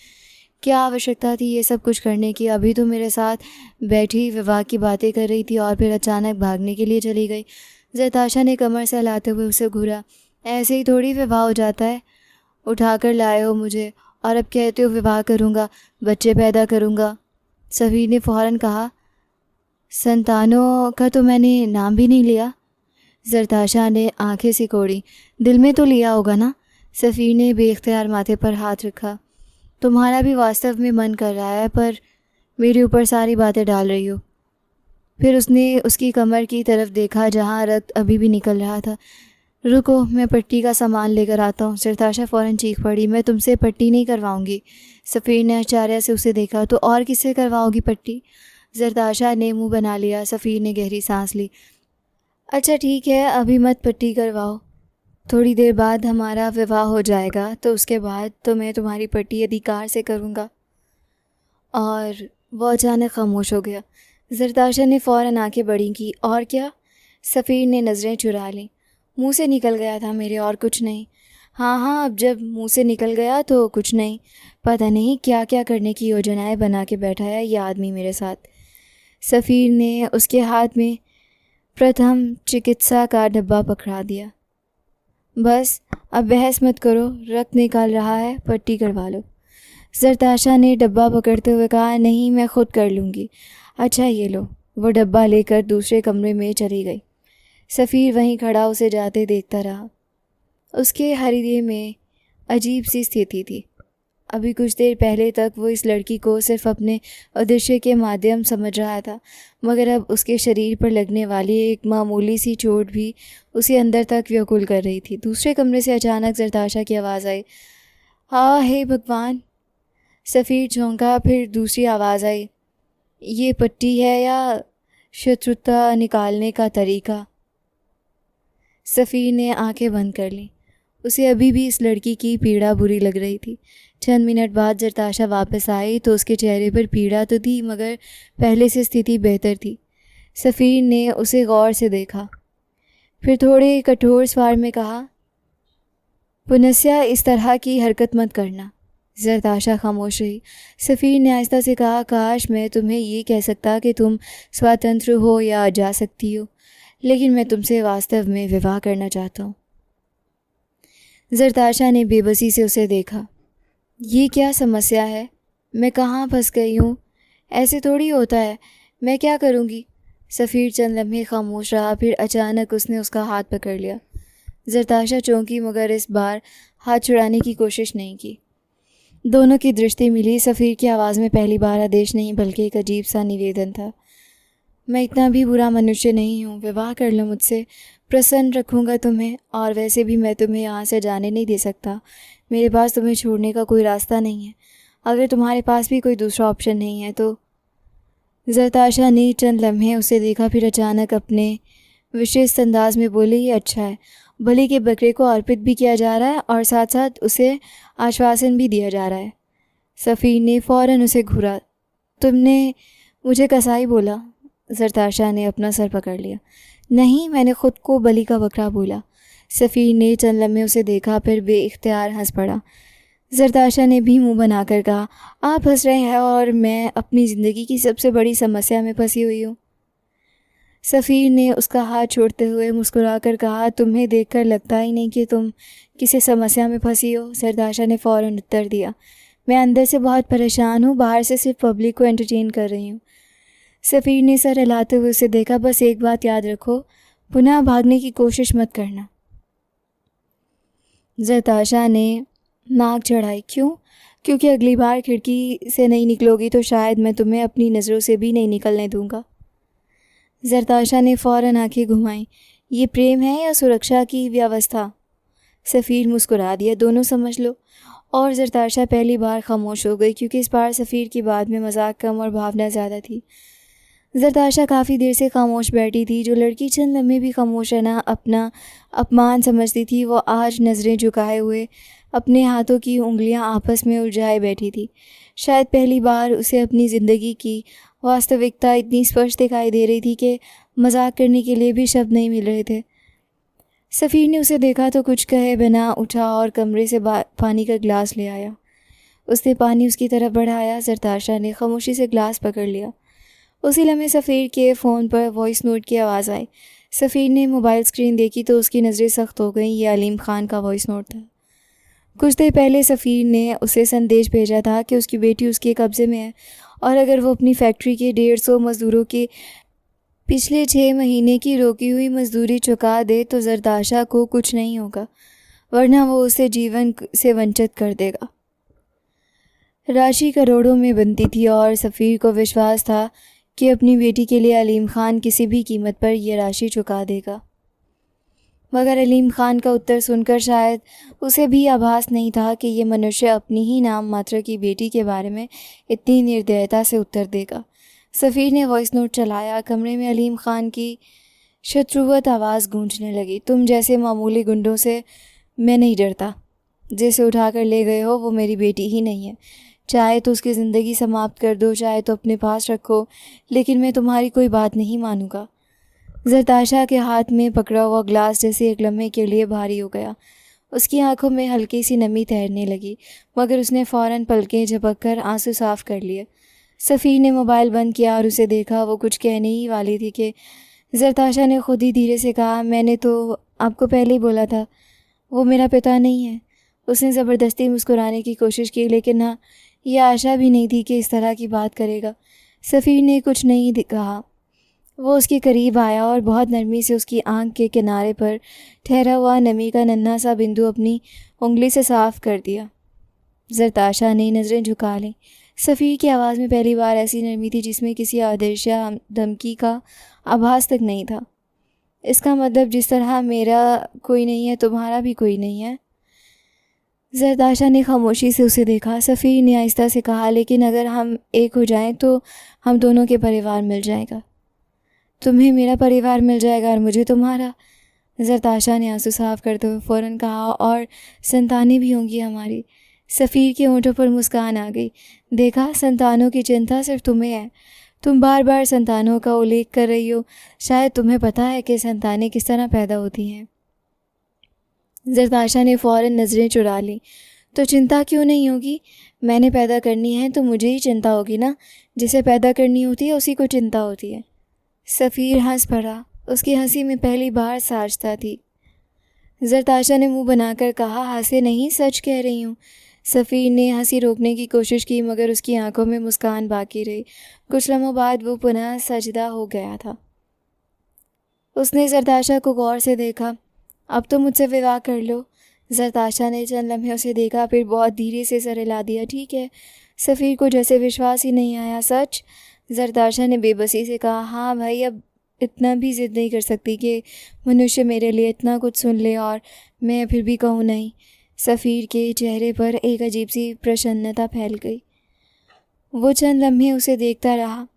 क्या आवश्यकता थी ये सब कुछ करने की? अभी तो मेरे साथ बैठी विवाह की बातें कर रही थी और फिर अचानक भागने के लिए चली गई। जरताशा ने कमर से हिलाते हुए उसे घूरा। ऐसे ही थोड़ी विवाह हो जाता है? उठाकर लाए हो मुझे और अब कहते हो विवाह करूँगा, बच्चे पैदा करूँगा। सफ़ीर ने फ़ौरन कहा, संतानों का तो मैंने नाम भी नहीं लिया। जरताशा ने आंखें सिकोड़ी। दिल में तो लिया होगा ना? सफ़ीर ने बेख्तियार माथे पर हाथ रखा। तुम्हारा भी वास्तव में मन कर रहा है, पर मेरे ऊपर सारी बातें डाल रही हो। फिर उसने उसकी कमर की तरफ देखा जहाँ रक्त अभी भी निकल रहा था। रुको, मैं पट्टी का सामान लेकर आता हूँ। जरताशा फ़ौरन चीख पड़ी, मैं तुमसे पट्टी नहीं करवाऊँगी। सफ़ीर ने आश्चर्य से उसे देखा, तो और किससे करवाओगी पट्टी? जरताशा ने मुँह बना लिया। सफ़ीर ने गहरी सांस ली। अच्छा ठीक है, अभी मत पट्टी करवाओ, थोड़ी देर बाद हमारा विवाह हो जाएगा तो उसके बाद तो मैं तुम्हारी पट्टी अधिकार से करूँगा। और वह अचानक खामोश हो गया। जरताशा ने फ़ौरन आंखें बड़ी की। और क्या? सफ़ीर ने नज़रें चुरा लीं। मुंह से निकल गया था मेरे, और कुछ नहीं। हाँ, अब जब मुंह से निकल गया तो कुछ नहीं। पता नहीं क्या क्या करने की योजनाएं बना के बैठा है ये आदमी मेरे साथ। सफ़ीर ने उसके हाथ में प्रथम चिकित्सा का डब्बा पकड़ा दिया। बस अब बहस मत करो, रक्त निकाल रहा है, पट्टी करवा लो। जरताशा ने डब्बा पकड़ते हुए कहा, नहीं मैं खुद कर लूँगी। अच्छा ये लो। वो डब्बा लेकर दूसरे कमरे में चली गई। सफ़ीर वहीं खड़ा उसे जाते देखता रहा। उसके हृदय में अजीब सी स्थिति थी। अभी कुछ देर पहले तक वो इस लड़की को सिर्फ अपने उद्देश्य के माध्यम समझ रहा था, मगर अब उसके शरीर पर लगने वाली एक मामूली सी चोट भी उसे अंदर तक व्याकुल कर रही थी। दूसरे कमरे से अचानक जरताशा की आवाज़ आई, हाँ हे भगवान। सफ़ीर चौंका, फिर दूसरी आवाज़ आई, ये पट्टी है या शत्रुता निकालने का तरीका। सफ़ीर ने आंखें बंद कर लीं। उसे अभी भी इस लड़की की पीड़ा बुरी लग रही थी। चंद मिनट बाद जरताशा वापस आई तो उसके चेहरे पर पीड़ा तो थी, मगर पहले से स्थिति बेहतर थी। सफ़ीर ने उसे गौर से देखा, फिर थोड़े कठोर स्वर में कहा, पुनस्या इस तरह की हरकत मत करना। जरताशा खामोश रही। सफ़ीर ने आहिस्ता से कहा, काश मैं तुम्हें ये कह सकता कि तुम स्वतंत्र हो या जा सकती हो, लेकिन मैं तुमसे वास्तव में विवाह करना चाहता हूँ। जरताशा ने बेबसी से उसे देखा। ये क्या समस्या है? मैं कहाँ फंस गई हूँ? ऐसे थोड़ी होता है। मैं क्या करूँगी? सफ़ीर चंद लम्हे खामोश रहा, फिर अचानक उसने उसका हाथ पकड़ लिया। जरताशा चौंकी, मगर इस बार हाथ छुड़ाने की कोशिश नहीं की। दोनों की दृष्टि मिली। सफ़ीर की आवाज़ में पहली बार आदेश नहीं बल्कि एक अजीब सा निवेदन था। मैं इतना भी बुरा मनुष्य नहीं हूँ। विवाह कर लो मुझसे, प्रसन्न रखूँगा तुम्हें, और वैसे भी मैं तुम्हें यहाँ से जाने नहीं दे सकता। मेरे पास तुम्हें छोड़ने का कोई रास्ता नहीं है। अगर तुम्हारे पास भी कोई दूसरा ऑप्शन नहीं है तो। जरताशा ने चंद लम्हे उसे देखा, फिर अचानक अपने विशेष अंदाज में बोली, ये अच्छा है। बलि के बकरे को अर्पित भी किया जा रहा है और साथ साथ उसे आश्वासन भी दिया जा रहा है। सफ़ीर ने फ़ौरन उसे घूरा। तुमने मुझे कसाई बोला। जरताशा ने अपना सर पकड़ लिया। नहीं, मैंने ख़ुद को बलि का बकरा बोला। सफ़ीर ने चंद लम्हे उसे देखा, फिर बेइख्तियार हंस पड़ा। जरताशा ने भी मुंह बनाकर कहा, आप हंस रहे हैं और मैं अपनी ज़िंदगी की सबसे बड़ी समस्या में फंसी हुई हूँ। सफ़ीर ने उसका हाथ छोड़ते हुए मुस्कुराकर कहा, तुम्हें देखकर लगता ही नहीं कि तुम किसी समस्या में फंसी हो। जरताशा ने फ़ौरन उत्तर दिया, मैं अंदर से बहुत परेशान हूँ, बाहर से सिर्फ पब्लिक को एंटरटेन कर रही हूँ। सफ़ीर ने सर हिलाते हुए उसे देखा। बस एक बात याद रखो, पुनः भागने की कोशिश मत करना। जरताशा ने नाक चढ़ाई। क्यों? क्योंकि अगली बार खिड़की से नहीं निकलोगी तो शायद मैं तुम्हें अपनी नज़रों से भी नहीं निकलने दूंगा। जरताशा ने फ़ौरन आंखें घुमाईं। ये प्रेम है या सुरक्षा की व्यवस्था? सफ़ीर मुस्कुरा दिया, दोनों समझ लो। और जरताशा पहली बार खामोश हो गई, क्योंकि इस बार सफ़ीर की बात में मजाक कम और भावना ज़्यादा थी। जरताशा काफ़ी देर से खामोश बैठी थी। जो लड़की चंद लम्हे भी खामोश रहना अपना अपमान समझती थी, वो आज नज़रें झुकाए हुए अपने हाथों की उंगलियां आपस में उलझाए बैठी थी। शायद पहली बार उसे अपनी ज़िंदगी की वास्तविकता इतनी स्पष्ट दिखाई दे रही थी कि मजाक करने के लिए भी शब्द नहीं मिल रहे थे। सफ़ीर ने उसे देखा तो कुछ कहे बिना उठा और कमरे से पानी का गिलास ले आया। उसने पानी उसकी तरफ बढ़ाया। जरताशा ने खामोशी से गिलास पकड़ लिया। उसी लम्हे सफ़ीर के फ़ोन पर वॉइस नोट की आवाज़ आई। सफ़ीर ने मोबाइल स्क्रीन देखी तो उसकी नज़रें सख्त हो गईं। ये अलीम ख़ान का वॉइस नोट था। कुछ देर पहले सफ़ीर ने उसे संदेश भेजा था कि उसकी बेटी उसके कब्ज़े में है और अगर वो अपनी फैक्ट्री के 150 मज़दूरों के पिछले 6 महीने की रोकी हुई मजदूरी चुका दे तो जरताशा को कुछ नहीं होगा, वरना वो उसे जीवन से वंचित कर देगा। राशि करोड़ों में बनती थी और सफ़ीर को विश्वास था कि अपनी बेटी के लिए अलीम ख़ान किसी भी कीमत पर यह राशि चुका देगा। मगर अलीम ख़ान का उत्तर सुनकर शायद उसे भी आभास नहीं था कि ये मनुष्य अपनी ही नाम मात्र की बेटी के बारे में इतनी निर्दयता से उत्तर देगा। सफ़ीर ने वॉइस नोट चलाया। कमरे में अलीम ख़ान की शत्रुवत आवाज़ गूंजने लगी। तुम जैसे मामूली गुंडों से मैं नहीं डरता। जिसे उठा कर ले गए हो वो मेरी बेटी ही नहीं है। चाहे तो उसकी ज़िंदगी समाप्त कर दो, चाहे तो अपने पास रखो, लेकिन मैं तुम्हारी कोई बात नहीं मानूंगा। जरताशा के हाथ में पकड़ा हुआ ग्लास जैसे एक लम्हे के लिए भारी हो गया। उसकी आंखों में हल्की सी नमी तैरने लगी, मगर उसने फ़ौरन पलकें झपककर आंसू साफ़ कर लिए। सफ़ीर ने मोबाइल बंद किया और उसे देखा। वो कुछ कहने ही वाली थी कि जरताशा ने खुद ही धीरे से कहा, मैंने तो आपको पहले ही बोला था, वो मेरा पिता नहीं है। उसने ज़बरदस्ती मुस्कुराने की कोशिश की, लेकिन ना, यह आशा भी नहीं थी कि इस तरह की बात करेगा। सफ़ीर ने कुछ नहीं कहा। वो उसके करीब आया और बहुत नरमी से उसकी आंख के किनारे पर ठहरा हुआ नमी का नन्हा सा बिंदु अपनी उंगली से साफ़ कर दिया। जरताशा ने नज़रें झुका लीं। सफ़ीर की आवाज़ में पहली बार ऐसी नरमी थी जिसमें किसी आदेश या धमकी का आभास तक नहीं था। इसका मतलब, जिस तरह मेरा कोई नहीं है, तुम्हारा भी कोई नहीं है। जरताशा ने खामोशी से उसे देखा। सफ़ीर ने आहिस्ता से कहा, लेकिन अगर हम एक हो जाएं तो हम दोनों के परिवार मिल जाएगा। तुम्हें मेरा परिवार मिल जाएगा और मुझे तुम्हारा। जरताशा ने आंसू साफ करते हुए फ़ौरन कहा, और संतानें भी होंगी हमारी। सफ़ीर के होंठों पर मुस्कान आ गई। देखा, संतानों की चिंता सिर्फ तुम्हें है। तुम बार बार संतानों का उल्लेख कर रही हो। शायद तुम्हें पता है कि संतानें किस तरह पैदा होती हैं। जरताशा ने फ़ौरन नज़रें चुरा लीं। तो चिंता क्यों नहीं होगी? मैंने पैदा करनी है तो मुझे ही चिंता होगी ना। जिसे पैदा करनी होती है उसी को चिंता होती है। सफ़ीर हंस पड़ा। उसकी हंसी में पहली बार साजता थी। जरताशा ने मुंह बनाकर कहा, हंसे नहीं, सच कह रही हूँ। सफ़ीर ने हंसी रोकने की कोशिश की, मगर उसकी आंखों में मुस्कान बाकी रही। कुछ लम्हों बाद वो पुनः सजदा हो गया था। उसने जरताशा को गौर से देखा। अब तो मुझसे विवाह कर लो। जरताशा ने चंद लम्हे उसे देखा, फिर बहुत धीरे से सर हिला दिया। ठीक है। सफ़ीर को जैसे विश्वास ही नहीं आया। सच? जरताशा ने बेबसी से कहा। हाँ भाई, अब इतना भी ज़िद नहीं कर सकती कि मनुष्य मेरे लिए इतना कुछ सुन ले और मैं फिर भी कहूँ नहीं। सफ़ीर के चेहरे पर एक अजीब सी प्रसन्नता फैल गई। वो चंद लम्हे उसे देखता रहा,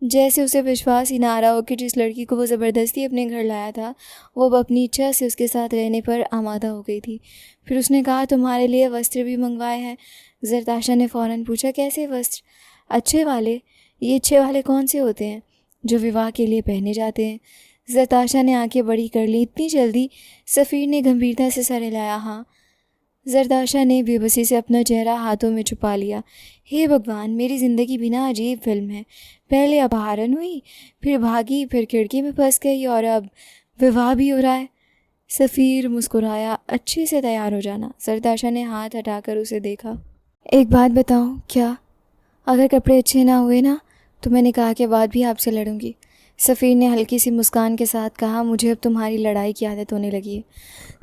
जैसे उसे विश्वास ही ना आ रहा हो कि जिस लड़की को वो ज़बरदस्ती अपने घर लाया था, वो अब अपनी इच्छा से उसके साथ रहने पर आमादा हो गई थी। फिर उसने कहा, तुम्हारे लिए वस्त्र भी मंगवाए हैं। जरताशा ने फ़ौरन पूछा, कैसे वस्त्र? अच्छे वाले। ये अच्छे वाले कौन से होते हैं? जो विवाह के लिए पहने जाते हैं। जरताशा ने आंखें बड़ी कर ली। इतनी जल्दी? सफ़ीर ने गंभीरता से सर हिलाया। हाँ। जरताशा ने बेबसी से अपना चेहरा हाथों में छुपा लिया। हे भगवान, मेरी ज़िंदगी भी ना अजीब फिल्म है। पहले अपहरण हुई, फिर भागी, फिर खिड़की में फंस गई और अब विवाह भी हो रहा है। सफ़ीर मुस्कुराया। अच्छे से तैयार हो जाना। जरताशा ने हाथ हटाकर उसे देखा। एक बात बताऊं क्या? अगर कपड़े अच्छे ना हुए ना, तो मैं निकाह के बाद भी आपसे लड़ूंगी। सफ़ीर ने हल्की सी मुस्कान के साथ कहा, मुझे अब तुम्हारी लड़ाई की आदत होने लगी है।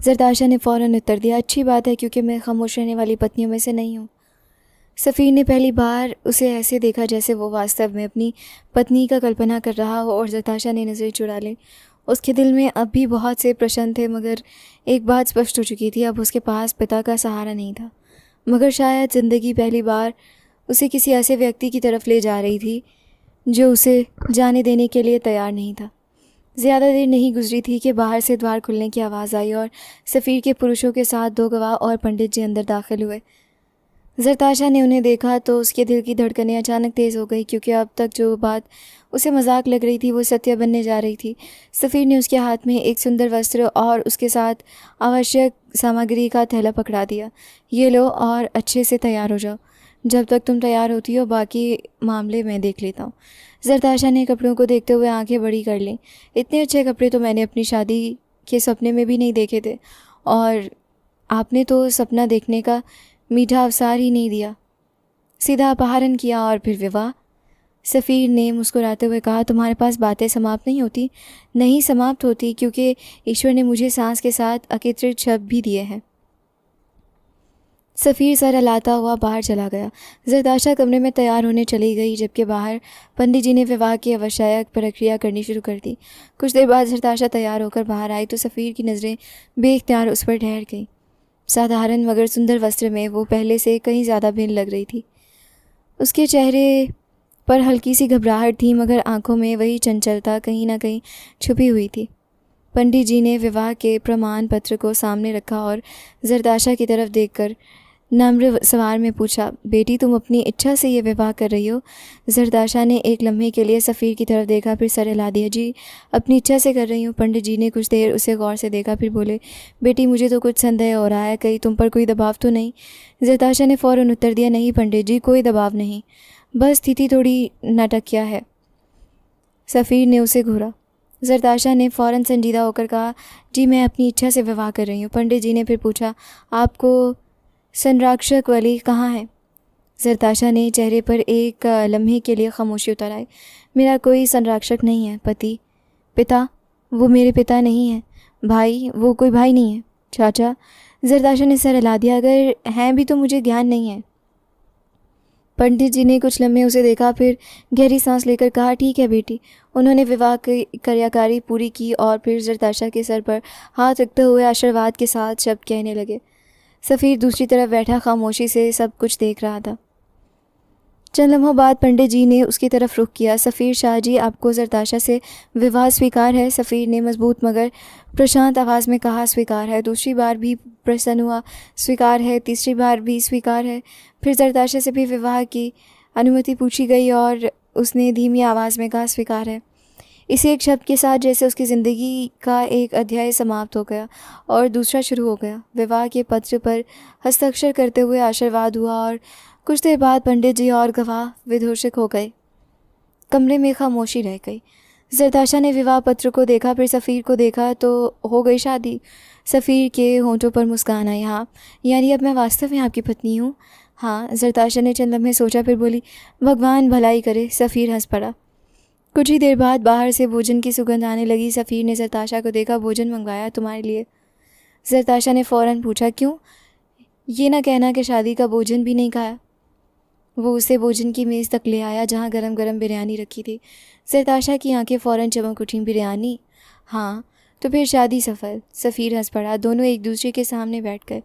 जरताशा ने फ़ौरन उत्तर दिया, अच्छी बात है, क्योंकि मैं खामोश रहने वाली पत्नियों में से नहीं हूँ। सफ़ीर ने पहली बार उसे ऐसे देखा जैसे वो वास्तव में अपनी पत्नी का कल्पना कर रहा हो, और जरताशा ने नज़रें चुरा ली। उसके दिल में अब भी बहुत से प्रश्न थे, मगर एक बात स्पष्ट हो चुकी थी, अब उसके पास पिता का सहारा नहीं था। मगर शायद ज़िंदगी पहली बार उसे किसी ऐसे व्यक्ति की तरफ ले जा रही थी जो उसे जाने देने के लिए तैयार नहीं था। ज़्यादा देर नहीं गुजरी थी कि बाहर से द्वार खुलने की आवाज़ आई और सफ़ीर के पुरुषों के साथ 2 गवाह और पंडित जी अंदर दाखिल हुए। जरताशा ने उन्हें देखा तो उसके दिल की धड़कनें अचानक तेज़ हो गई, क्योंकि अब तक जो बात उसे मजाक लग रही थी वो सत्य बनने जा रही थी। सफ़ीर ने उसके हाथ में एक सुंदर वस्त्र और उसके साथ आवश्यक सामग्री का थैला पकड़ा दिया। ये लो और अच्छे से तैयार हो जाओ। जब तक तुम तैयार होती हो बाकी मामले मैं देख लेता हूँ। जरताशा ने कपड़ों को देखते हुए आंखें बड़ी कर लीं। इतने अच्छे कपड़े तो मैंने अपनी शादी के सपने में भी नहीं देखे थे, और आपने तो सपना देखने का मीठा अवसर ही नहीं दिया। सीधा अपहरण किया और फिर विवाह। सफ़ीर ने मुस्कुराते हुए कहा, तुम्हारे पास बातें समाप्त नहीं होती? नहीं समाप्त होती, क्योंकि ईश्वर ने मुझे सांस के साथ अकित्रित शब्द भी दिए हैं। सफ़ीर सर हिलाता हुआ बाहर चला गया। जरताशा कमरे में तैयार होने चली गई, जबकि बाहर पंडित जी ने विवाह की आवश्यक प्रक्रिया करनी शुरू कर दी। कुछ देर बाद जरताशा तैयार होकर बाहर आई तो सफ़ीर की नज़रें बेख्तियार उस पर ठहर गईं। साधारण मगर सुंदर वस्त्र में वो पहले से कहीं ज़्यादा भिन्न लग रही थी। उसके चेहरे पर हल्की सी घबराहट थी, मगर आंखों में वही चंचलता कहीं ना कहीं छुपी हुई थी। पंडित जी ने विवाह के प्रमाण पत्र को सामने रखा और जरताशा की तरफ देखकर नम्र सवार में पूछा, बेटी तुम अपनी इच्छा से ये विवाह कर रही हो? जरताशा ने एक लम्हे के लिए सफ़ीर की तरफ देखा, फिर सर हिला दिया। जी, अपनी इच्छा से कर रही हूँ। पंडित जी ने कुछ देर उसे गौर से देखा, फिर बोले, बेटी मुझे तो कुछ संदेह हो रहा है, कहीं तुम पर कोई दबाव तो नहीं? जरताशा ने फ़ौरन उत्तर दिया, नहीं पंडित जी, कोई दबाव नहीं, बस स्थिति थोड़ी नाटकिया है। सफ़ीर ने उसे घूरा। जरताशा ने फ़ौरन संजीदा होकर कहा, जी मैं अपनी इच्छा से विवाह कर रही हूँ। पंडित जी ने फिर पूछा, आपको संरक्षक वली कहाँ है? जरताशा ने चेहरे पर एक लम्हे के लिए खामोशी उतर आई। मेरा कोई संरक्षक नहीं है। पति? पिता? वो मेरे पिता नहीं है। भाई? वो कोई भाई नहीं है। चाचा? जरताशा ने सर हिला दिया, अगर हैं भी तो मुझे ज्ञान नहीं है। पंडित जी ने कुछ लम्हे उसे देखा, फिर गहरी सांस लेकर कहा, ठीक है बेटी। उन्होंने विवाह की क्रियाकारी पूरी की और फिर जरताशा के सर पर हाथ रखते हुए आशीर्वाद के साथ शब्द कहने लगे। सफ़ीर दूसरी तरफ बैठा खामोशी से सब कुछ देख रहा था। चंद लम्हों बाद पंडित जी ने उसकी तरफ रुख किया। सफ़ीर शाह जी, आपको जरताशा से विवाह स्वीकार है? सफ़ीर ने मजबूत मगर प्रशांत आवाज़ में कहा, स्वीकार है। दूसरी बार भी प्रसन्न हुआ, स्वीकार है। तीसरी बार भी स्वीकार है। फिर जरताशा से भी विवाह की अनुमति पूछी गई और उसने धीमी आवाज़ में कहा, स्वीकार है। इसी एक शब्द के साथ जैसे उसकी ज़िंदगी का एक अध्याय समाप्त हो गया और दूसरा शुरू हो गया। विवाह के पत्र पर हस्ताक्षर करते हुए आशीर्वाद हुआ और कुछ देर बाद पंडित जी और गवाह विधूषित हो गए। कमरे में खामोशी रह गई। जरताशा ने विवाह पत्र को देखा, फिर सफ़ीर को देखा, तो हो गई शादी। सफ़ीर के होंठों पर मुस्कान आई। हाँ, यानी अब मैं वास्तव में आपकी पत्नी हूँ? हाँ। जरताशा ने चंद लम्हे सोचा, फिर बोली, भगवान भलाई करे। सफ़ीर हंस पड़ा। कुछ ही देर बाद बाहर से भोजन की सुगंध आने लगी। सफ़ीर ने जरताशा को देखा, भोजन मंगवाया तुम्हारे लिए। जरताशा ने फ़ौरन पूछा, क्यों? ये ना कहना कि शादी का भोजन भी नहीं खाया। वो उसे भोजन की मेज़ तक ले आया जहाँ गरम गरम बिरयानी रखी थी। जरताशा की आंखें फ़ौरन चमक उठीं। बिरयानी? हाँ, तो फिर शादी सफल। सफ़ीर हंस पड़ा। दोनों एक दूसरे के सामने बैठ गए।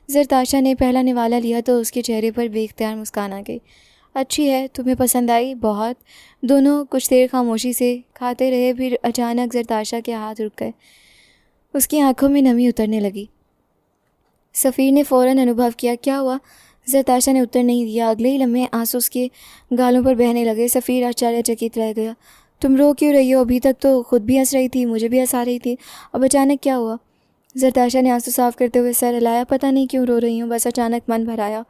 जरताशा ने पहला निवाला लिया तो उसके चेहरे पर बेख्तियार मुस्कान आ गई। अच्छी है, तुम्हें पसंद आई? बहुत। दोनों कुछ देर खामोशी से खाते रहे, फिर अचानक जरताशा के हाथ रुक गए। उसकी आंखों में नमी उतरने लगी। सफ़ीर ने फ़ौरन अनुभव किया, क्या हुआ? जरताशा ने उत्तर नहीं दिया। अगले ही लम्हे आंसू उसके गालों पर बहने लगे। सफ़ीर आश्चर्यचकित रह गया। तुम रो क्यों रही हो? अभी तक तो खुद भी हंस रही थी, मुझे भी हंसा रही थी, अब अचानक क्या हुआ? जरताशा ने आंसू साफ करते हुए सर हिलाया। पता नहीं क्यों रो रही हूँ, बस अचानक मन भर आया।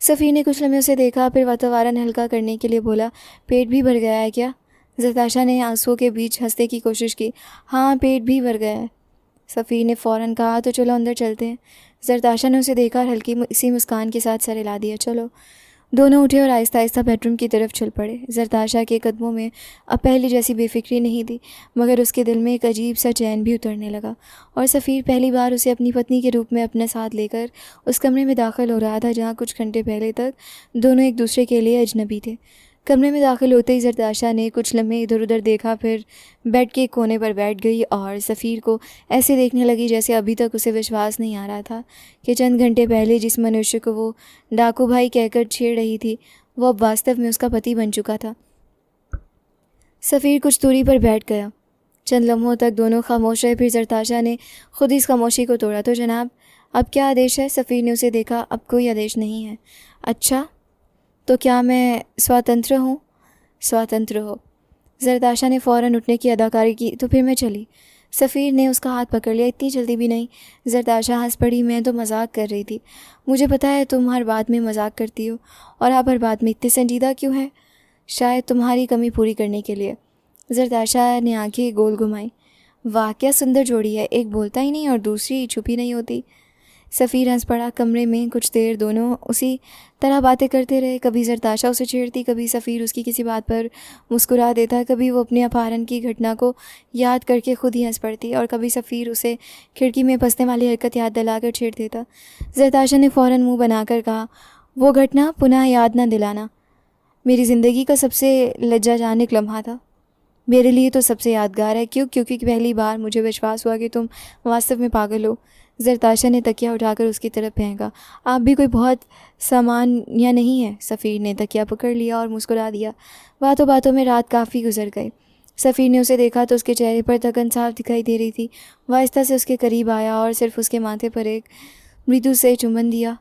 सफ़ीर ने कुछ लम्हे उसे देखा, फिर वातावरण हल्का करने के लिए बोला, पेट भी भर गया है क्या? जरताशा ने आंसुओं के बीच हंसने की कोशिश की। हाँ, पेट भी भर गया है। सफ़ीर ने फ़ौरन कहा, तो चलो अंदर चलते हैं। जरताशा ने उसे देखा और हल्की सी मुस्कान के साथ सर हिला दिया। चलो। दोनों उठे और आहिस्ता आहिस्ता बेडरूम की तरफ चल पड़े। जरताशा के कदमों में अब पहले जैसी बेफिक्री नहीं थी, मगर उसके दिल में एक अजीब सा चैन भी उतरने लगा और सफ़ीर पहली बार उसे अपनी पत्नी के रूप में अपने साथ लेकर उस कमरे में दाखिल हो रहा था जहाँ कुछ घंटे पहले तक दोनों एक दूसरे के लिए अजनबी थे। कमरे में दाखिल होते ही जरताशा ने कुछ लम्हे इधर उधर देखा, फिर बेड के कोने पर बैठ गई और सफ़ीर को ऐसे देखने लगी जैसे अभी तक उसे विश्वास नहीं आ रहा था कि चंद घंटे पहले जिस मनुष्य को वो डाकू भाई कहकर छेड़ रही थी वो अब वास्तव में उसका पति बन चुका था। सफ़ीर कुछ दूरी पर बैठ गया। चंद लम्हों तक दोनों खामोश रहे, फिर जरताशा ने खुद इस खामोशी को तोड़ा। तो जनाब, अब क्या आदेश है? सफ़ीर ने उसे देखा। अब कोई आदेश नहीं है। अच्छा, तो क्या मैं स्वतंत्र हूँ? स्वतंत्र हो। जरताशा ने फ़ौरन उठने की अदाकारी की। तो फिर मैं चली। सफ़ीर ने उसका हाथ पकड़ लिया। इतनी जल्दी भी नहीं। जरताशा हंस पड़ी। मैं तो मजाक कर रही थी। मुझे पता है तुम हर बात में मजाक करती हो, और आप हर बात में इतने संजीदा क्यों हैं? शायद तुम्हारी कमी पूरी करने के लिए। जरताशा ने आंखें गोल घुमाई। वाह, क्या सुंदर जोड़ी है, एक बोलता ही नहीं और दूसरी छुपी नहीं होती। सफ़ीर हंस पड़ा। कमरे में कुछ देर दोनों उसी तरह बातें करते रहे। कभी जरताशा उसे छेड़ती, कभी सफ़ीर उसकी किसी बात पर मुस्कुरा देता, कभी वो अपने अपहरण की घटना को याद करके खुद ही हंस पड़ती और कभी सफ़ीर उसे खिड़की में फंसने वाली हरकत याद दिलाकर छेड़ देता। जरताशा ने फ़ौरन मुँह बनाकर कहा, वो घटना पुनः याद न दिलाना। मेरी ज़िंदगी का सबसे लज्जाजनक लम्हा था। मेरे लिए तो सबसे यादगार है। क्यों? क्योंकि पहली बार मुझे विश्वास हुआ कि तुम वास्तव में पागल हो। जरताशा ने तकिया उठाकर उसकी तरफ फेंका। आप भी कोई बहुत सामान्य नहीं है। सफ़ीर ने तकिया पकड़ लिया और मुस्कुरा दिया। बातों बातों में रात काफ़ी गुजर गई। सफ़ीर ने उसे देखा तो उसके चेहरे पर थकन साफ दिखाई दे रही थी। वह आहिस्ता से उसके करीब आया और सिर्फ उसके माथे पर एक मृदु से चुंबन दिया।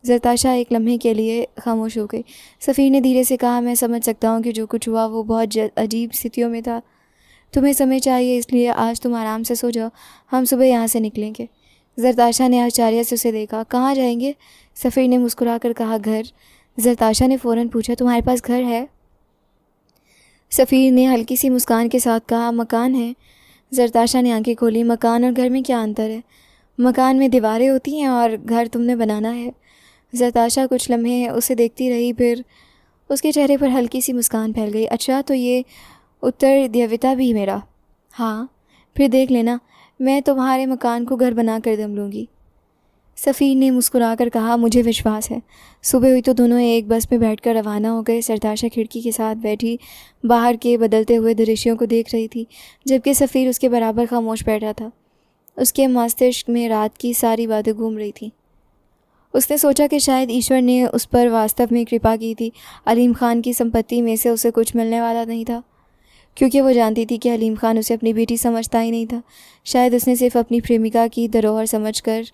जरताशा एक लम्हे के लिए खामोश हो गई। सफ़ीर ने धीरे से कहा, मैं समझ सकता हूँ कि जो कुछ हुआ वो बहुत अजीब स्थितियों में था। तुम्हें समय चाहिए, इसलिए आज तुम आराम से सो जाओ, हम सुबह यहाँ से निकलेंगे। जरताशा ने आश्चर्य से उसे देखा। कहाँ जाएंगे? सफ़ीर ने मुस्कुरा कर कहा, घर। जरताशा ने फ़ौरन पूछा, तुम्हारे पास घर है? सफ़ीर ने हल्की सी मुस्कान के साथ कहा, मकान है जरताशा ने आंखें खोली। मकान और घर में क्या अंतर है? मकान में दीवारें होती हैं और घर तुमने बनाना है। जरताशा कुछ लम्हे उसे देखती रही, फिर उसके चेहरे पर हल्की सी मुस्कान फैल गई। अच्छा, तो ये उत्तर देवता भी मेरा? हाँ, फिर देख लेना, मैं तुम्हारे मकान को घर बना कर दम लूँगी। सफ़ीर ने मुस्कुराकर कहा, मुझे विश्वास है। सुबह हुई तो दोनों एक बस में बैठकर रवाना हो गए। जरताशा खिड़की के साथ बैठी बाहर के बदलते हुए दृश्यों को देख रही थी, जबकि सफ़ीर उसके बराबर खामोश बैठा था। उसके मस्तिष्क में रात की सारी बातें घूम रही थीं। उसने सोचा कि शायद ईश्वर ने उस पर वास्तव में कृपा की थी। अलीम खान की संपत्ति में से उसे कुछ मिलने वाला नहीं था, क्योंकि वो जानती थी कि अलीम खान उसे अपनी बेटी समझता ही नहीं था। शायद उसने सिर्फ अपनी प्रेमिका की धरोहर समझकर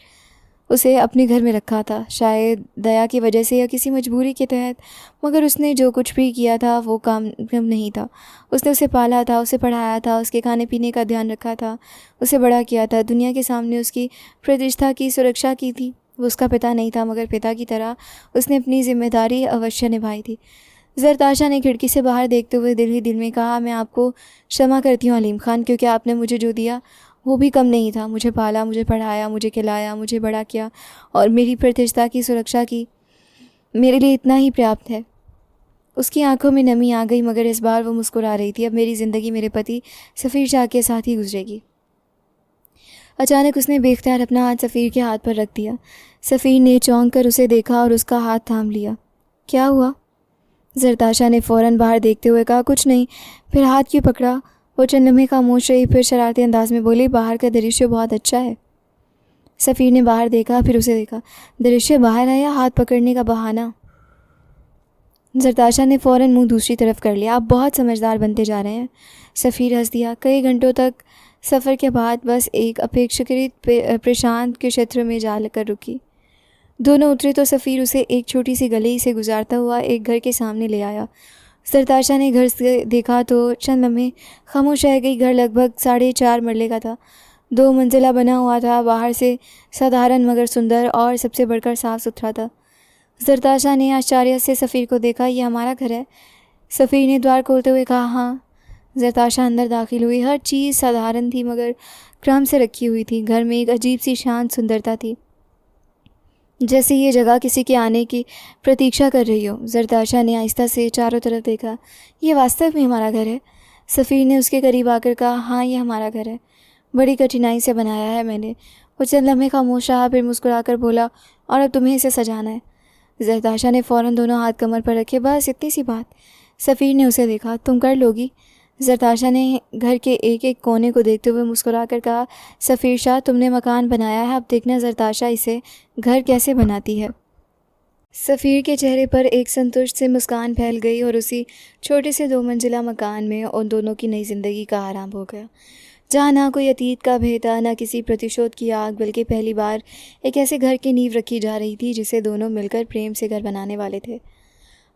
उसे अपने घर में रखा था, शायद दया की वजह से या किसी मजबूरी के तहत। मगर उसने जो कुछ भी किया था वो काम नहीं था। उसने उसे पाला था, उसे पढ़ाया था, उसके खाने पीने का ध्यान रखा था, उसे बड़ा किया था, दुनिया के सामने उसकी प्रतिष्ठा की सुरक्षा की थी। वो उसका पिता नहीं था, मगर पिता की तरह उसने अपनी जिम्मेदारी अवश्य निभाई थी। जरताशा ने खिड़की से बाहर देखते हुए दिल ही दिल में कहा, मैं आपको क्षमा करती हूँ अलीम खान, क्योंकि आपने मुझे जो दिया वो भी कम नहीं था। मुझे पाला, मुझे पढ़ाया, मुझे खिलाया, मुझे बड़ा किया और मेरी प्रतिष्ठा की सुरक्षा की। मेरे लिए इतना ही पर्याप्त है। उसकी आंखों में नमी आ गई, मगर इस बार वो मुस्कुरा रही थी। अब मेरी ज़िंदगी मेरे पति सफ़ीर शाह के साथ ही गुजरेगी। अचानक उसने बेख्तियार अपना हाथ सफ़ीर के हाथ पर रख दिया। सफ़ीर ने चौंक कर उसे देखा और उसका हाथ थाम लिया। क्या हुआ? जरताशा ने फ़ौरन बाहर देखते हुए कहा, कुछ नहीं। फिर हाथ क्यों पकड़ा? वो चंद लम्हे खामोश रही, फिर शरारती अंदाज में बोली, बाहर का दृश्य बहुत अच्छा है। सफ़ीर ने बाहर देखा, फिर उसे देखा। दृश्य बाहर आया, हाथ पकड़ने का बहाना? जरताशा ने फ़ौरन मुंह दूसरी तरफ कर लिया। आप बहुत समझदार बनते जा रहे हैं। सफ़ीर हंस दिया। कई घंटों तक सफ़र के बाद बस एक अपेक्षाकृत प्रशांत के क्षेत्र में जा कर रुकी। दोनों उतरे तो सफ़ीर उसे एक छोटी सी गली से गुजारता हुआ एक घर के सामने ले आया। जरताशा ने घर से देखा तो चंद लम्हे खामोश रह गई। घर लगभग 4.5 मरले का था, 2 मंजिला बना हुआ था, बाहर से साधारण मगर सुंदर और सबसे बढ़कर साफ़ सुथरा था। जरताशा ने आश्चर्य से सफ़ीर को देखा। ये हमारा घर है? सफ़ीर ने द्वार खोलते हुए कहा। हाँ। जरताशा अंदर दाखिल हुई। हर चीज़ साधारण थी मगर क्रम से रखी हुई थी। घर में एक अजीब सी शांत सुंदरता थी, जैसे ये जगह किसी के आने की प्रतीक्षा कर रही हो। जरताशा ने आहिस्ता से चारों तरफ देखा। ये वास्तव में हमारा घर है? सफ़ीर ने उसके करीब आकर कहा। हाँ, ये हमारा घर है। बड़ी कठिनाई से बनाया है मैंने। वो चंद लम्हे खामोश रहा, फिर मुस्कुराकर बोला, और अब तुम्हें इसे सजाना है। जरताशा ने फ़ौरन दोनों हाथ कमर पर रखे। बस इतनी सी बात। सफ़ीर ने उसे देखा। तुम कर लोगी? जरताशा ने घर के एक एक कोने को देखते हुए मुस्कुराकर कहा। सफ़ीर शाह, तुमने मकान बनाया है, अब देखना जरताशा इसे घर कैसे बनाती है। सफ़ीर के चेहरे पर एक संतुष्ट सी मुस्कान फैल गई और उसी छोटे से 2 मंजिला मकान में उन दोनों की नई ज़िंदगी का आरंभ हो गया, जहाँ ना कोई अतीत का भय था, ना किसी प्रतिशोध की आग, बल्कि पहली बार एक ऐसे घर की नींव रखी जा रही थी जिसे दोनों मिलकर प्रेम से घर बनाने वाले थे।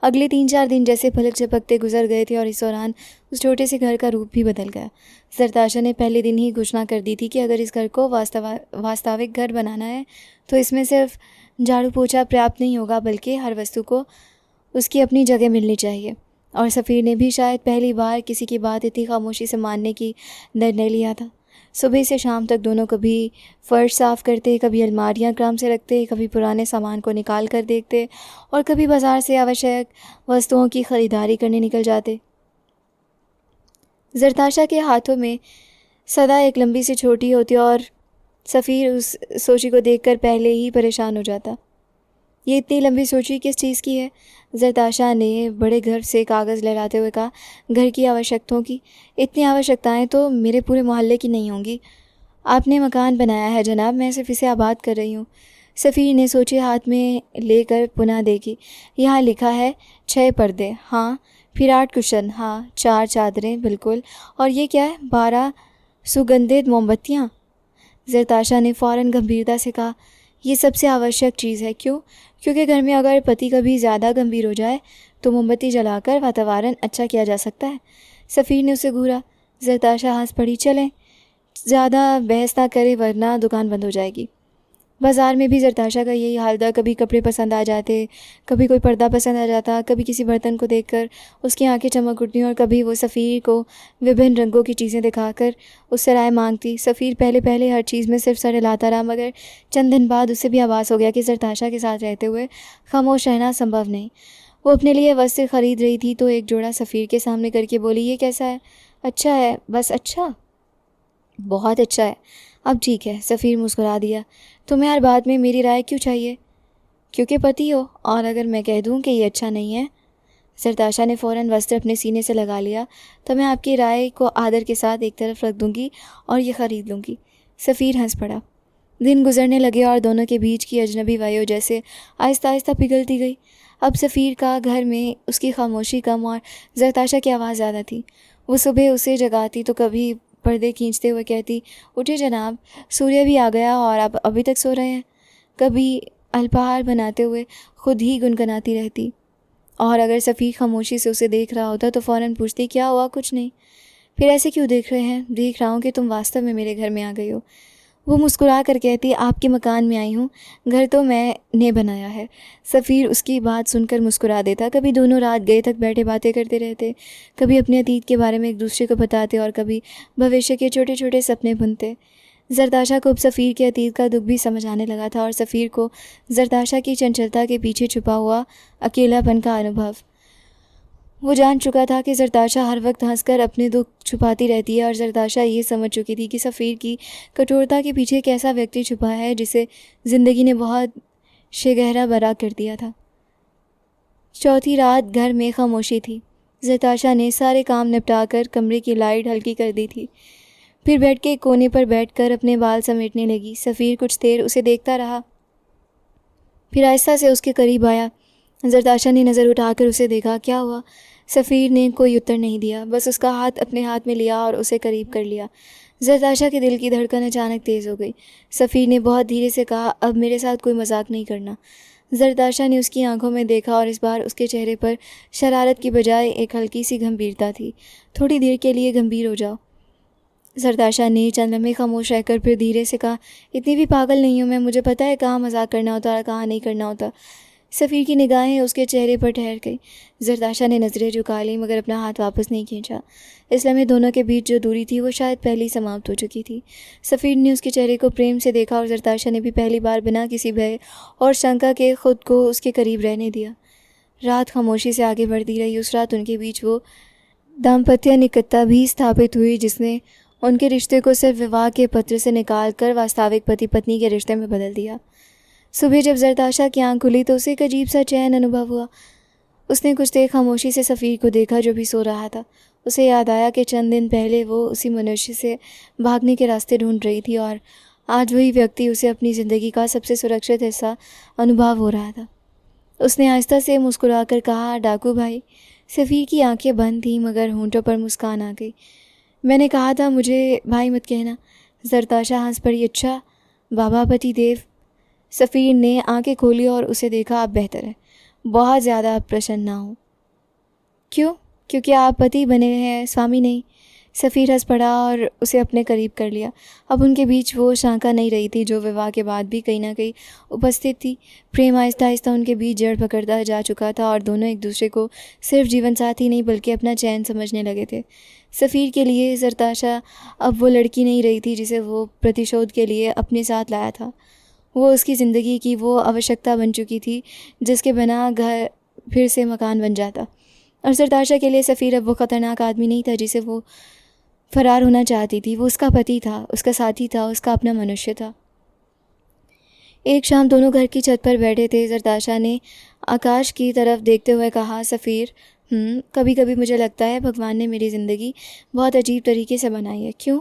अगले 3-4 दिन जैसे पलक झपकते गुजर गए थे और इस दौरान उस छोटे से घर का रूप भी बदल गया। जरताशा ने पहले दिन ही घोषणा कर दी थी कि अगर इस घर को वास्तविक घर बनाना है तो इसमें सिर्फ झाड़ू पोछा पर्याप्त नहीं होगा, बल्कि हर वस्तु को उसकी अपनी जगह मिलनी चाहिए। और सफ़ीर ने भी शायद पहली बार किसी की बात इतनी खामोशी से मानने की निर्णय लिया था। सुबह से शाम तक दोनों कभी फ़र्श साफ़ करते, कभी अलमारियां क्रम से रखते, कभी पुराने सामान को निकाल कर देखते और कभी बाज़ार से आवश्यक वस्तुओं की ख़रीदारी करने निकल जाते। जरताशा के हाथों में सदा एक लंबी सी छोटी होती और सफ़ीर उस सोची को देखकर पहले ही परेशान हो जाता। ये इतनी लंबी सोची किस चीज़ की है? जरताशा ने बड़े घर से कागज़ लहराते हुए कहा। घर की आवश्यकताओं की। इतनी आवश्यकताएं तो मेरे पूरे मोहल्ले की नहीं होंगी। आपने मकान बनाया है जनाब, मैं सिर्फ इसे आबाद कर रही हूँ। सफ़ीर ने सोची हाथ में लेकर पुनः देखी। यहाँ लिखा है 6 पर्दे। हाँ। फिर 8 कुशन। हाँ। 4 चादरें। बिल्कुल। और ये क्या है? 12 सुगंधित मोमबत्तियाँ। जरताशा ने फ़ौरन गंभीरता से कहा, ये सबसे आवश्यक चीज़ है। क्यों? क्योंकि घर में अगर पति कभी ज़्यादा गंभीर हो जाए तो मोमबत्ती जलाकर वातावरण अच्छा किया जा सकता है। सफ़ीर ने उसे घूरा। जरताशा हंस पड़ी। चलें, ज़्यादा बहस ना करें वरना दुकान बंद हो जाएगी। बाज़ार में भी जरताशा का यही हाल था। कभी कपड़े पसंद आ जाते, कभी कोई पर्दा पसंद आ जाता, कभी किसी बर्तन को देखकर उसकी आंखें चमक उठती और कभी वो सफ़ीर को विभिन्न रंगों की चीज़ें दिखाकर उससे राय मांगती। सफ़ीर पहले पहले हर चीज़ में सिर्फ सर हिलाता रहा, मगर चंद दिन बाद उससे भी आभास हो गया कि जरताशा के साथ रहते हुए खामोश रहना संभव नहीं। वो अपने लिए वस्त्र ख़रीद रही थी तो एक जोड़ा सफ़ीर के सामने करके बोली, ये कैसा है? अच्छा है, बस अच्छा, बहुत अच्छा है। अब ठीक है, सफ़ीर मुस्कुरा दिया। तुम्हें हर बात में मेरी राय क्यों चाहिए? क्योंकि पति हो, और अगर मैं कह दूं कि ये अच्छा नहीं है। जरताशा ने फ़ौरन वस्त्र अपने सीने से लगा लिया। तो मैं आपकी राय को आदर के साथ एक तरफ रख दूंगी और ये ख़रीद लूँगी। सफ़ीर हंस पड़ा। दिन गुजरने लगे और दोनों के बीच की अजनबी वायु जैसे आहिस्ता आहिस्ता पिघलती गई। अब सफ़ीर का घर में उसकी खामोशी कम और जरताशा की आवाज़ ज़्यादा थी। वो सुबह उसे जगाती तो कभी पर्दे खींचते हुए कहती, उठे जनाब, सूर्य भी आ गया और आप अभी तक सो रहे हैं। कभी अल्पाहार बनाते हुए खुद ही गुनगुनाती रहती, और अगर सफ़ीर खामोशी से उसे देख रहा होता तो फ़ौरन पूछती, क्या हुआ? कुछ नहीं। फिर ऐसे क्यों देख रहे हैं? देख रहा हूँ कि तुम वास्तव में मेरे घर में आ गई हो। वो मुस्कुरा कर कहती, आपके मकान में आई हूँ, घर तो मैंने बनाया है। सफ़ीर उसकी बात सुनकर मुस्कुरा देता। कभी दोनों रात गए तक बैठे बातें करते रहते, कभी अपने अतीत के बारे में एक दूसरे को बताते और कभी भविष्य के छोटे छोटे सपने बुनते। जरताशा को अब सफ़ीर के अतीत का दुख भी समझ आने लगा था और सफ़ीर को जरताशा की चंचलता के पीछे छुपा हुआ अकेलापन का अनुभव। वो जान चुका था कि जरताशा हर वक्त हंसकर अपने दुख छुपाती रहती है, और जरताशा ये समझ चुकी थी कि सफ़ीर की कठोरता के पीछे एक ऐसा व्यक्ति छुपा है जिसे ज़िंदगी ने बहुत शेगहरा बरा कर दिया था। चौथी रात घर में खामोशी थी। जरताशा ने सारे काम निपटा कर कमरे की लाइट हल्की कर दी थी। फिर बेड के कोने पर बैठकर अपने बाल समेटने लगी। सफ़ीर कुछ देर उसे देखता रहा, फिर आहिस्ता से उसके करीब आया। जरताशा ने नज़र उठाकर उसे देखा। क्या हुआ? सफ़ीर ने कोई उत्तर नहीं दिया, बस उसका हाथ अपने हाथ में लिया और उसे करीब कर लिया। जरताशा के दिल की धड़कन अचानक तेज़ हो गई। सफ़ीर ने बहुत धीरे से कहा, अब मेरे साथ कोई मजाक नहीं करना। जरताशा ने उसकी आंखों में देखा और इस बार उसके चेहरे पर शरारत की बजाय एक हल्की सी गंभीरता थी। थोड़ी देर के लिए गंभीर हो जाओ। जरताशा ने चंद लम्हे खामोश रहकर फिर धीरे से कहा, इतनी भी पागल नहीं हूँ मैं, मुझे पता है कहाँ मजाक करना होता और कहाँ नहीं करना होता। सफ़ीर की निगाहें उसके चेहरे पर ठहर गई। जरताशा ने नज़रें झुका लीं मगर अपना हाथ वापस नहीं खींचा। इस लम्हे दोनों के बीच जो दूरी थी वो शायद पहले ही समाप्त हो चुकी थी। सफ़ीर ने उसके चेहरे को प्रेम से देखा और जरताशा ने भी पहली बार बिना किसी भय और शंका के खुद को उसके करीब रहने दिया। रात खामोशी से आगे बढ़ती रही। उस रात उनके बीच वो दाम्पत्य निकटता भी स्थापित हुई जिसने उनके रिश्ते को सिर्फ विवाह के पत्र से निकाल कर वास्तविक पति पत्नी के रिश्ते में बदल दिया। सुबह जब जरताशा की आंख खुली तो उसे एक अजीब सा चैन अनुभव हुआ। उसने कुछ देर खामोशी से सफ़ीर को देखा जो भी सो रहा था। उसे याद आया कि चंद दिन पहले वो उसी मनुष्य से भागने के रास्ते ढूंढ रही थी और आज वही व्यक्ति उसे अपनी ज़िंदगी का सबसे सुरक्षित हिस्सा अनुभव हो रहा था। उसने आहिस्ता से मुस्कुराकर कहा, डाकू भाई। सफ़ीर की आंखें बंद थीं मगर होंठों पर मुस्कान आ गई। मैंने कहा था मुझे भाई मत कहना। जरताशा हंस पड़ी। अच्छा बाबा पति देव। सफ़ीर ने आंखें खोली और उसे देखा। अब बेहतर है, बहुत ज़्यादा प्रसन्न ना हो। क्यों? क्योंकि आप पति बने हैं, स्वामी नहीं। सफ़ीर हंस पड़ा और उसे अपने करीब कर लिया। अब उनके बीच वो शंका नहीं रही थी जो विवाह के बाद भी कहीं ना कहीं उपस्थित थी। प्रेम आहिस्ता आहिस्ता उनके बीच जड़ पकड़ता जा चुका था और दोनों एक दूसरे को सिर्फ जीवन साथी नहीं बल्कि अपना चैन समझने लगे थे। सफ़ीर के लिए जरताशा अब वो लड़की नहीं रही थी जिसे वो प्रतिशोध के लिए अपने साथ लाया था। वो उसकी ज़िंदगी की वो आवश्यकता बन चुकी थी जिसके बिना घर फिर से मकान बन जाता। और जरताशा के लिए सफ़ीर अब वो ख़तरनाक आदमी नहीं था जिसे वो फ़रार होना चाहती थी। वो उसका पति था, उसका साथी था, उसका अपना मनुष्य था। एक शाम दोनों घर की छत पर बैठे थे। जरताशा ने आकाश की तरफ देखते हुए कहा, सफ़ीर, कभी कभी मुझे लगता है भगवान ने मेरी ज़िंदगी बहुत अजीब तरीके से बनाई है। क्यों?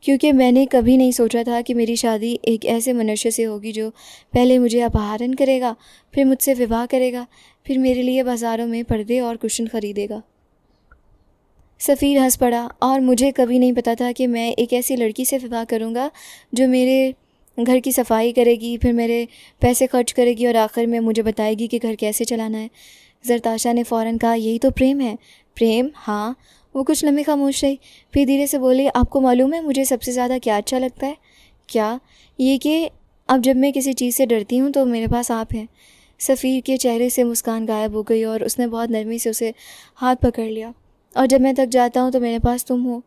क्योंकि मैंने कभी नहीं सोचा था कि मेरी शादी एक ऐसे मनुष्य से होगी जो पहले मुझे अपहरण करेगा, फिर मुझसे विवाह करेगा, फिर मेरे लिए बाज़ारों में पर्दे और कुशन ख़रीदेगा। सफ़ीर हंस पड़ा। और मुझे कभी नहीं पता था कि मैं एक ऐसी लड़की से विवाह करूँगा जो मेरे घर की सफाई करेगी, फिर मेरे पैसे खर्च करेगी और आखिर में मुझे बताएगी कि घर कैसे चलाना है। जरताशा ने फ़ौरन कहा, यही तो प्रेम है। प्रेम? हाँ। वो कुछ लम्हे खामोश रही, फिर धीरे से बोली, आपको मालूम है मुझे सबसे ज़्यादा क्या अच्छा लगता है? क्या? ये कि अब जब मैं किसी चीज़ से डरती हूँ तो मेरे पास आप हैं। सफ़ीर के चेहरे से मुस्कान गायब हो गई और उसने बहुत नरमी से उसे हाथ पकड़ लिया। और जब मैं थक जाता हूँ तो मेरे पास तुम हो।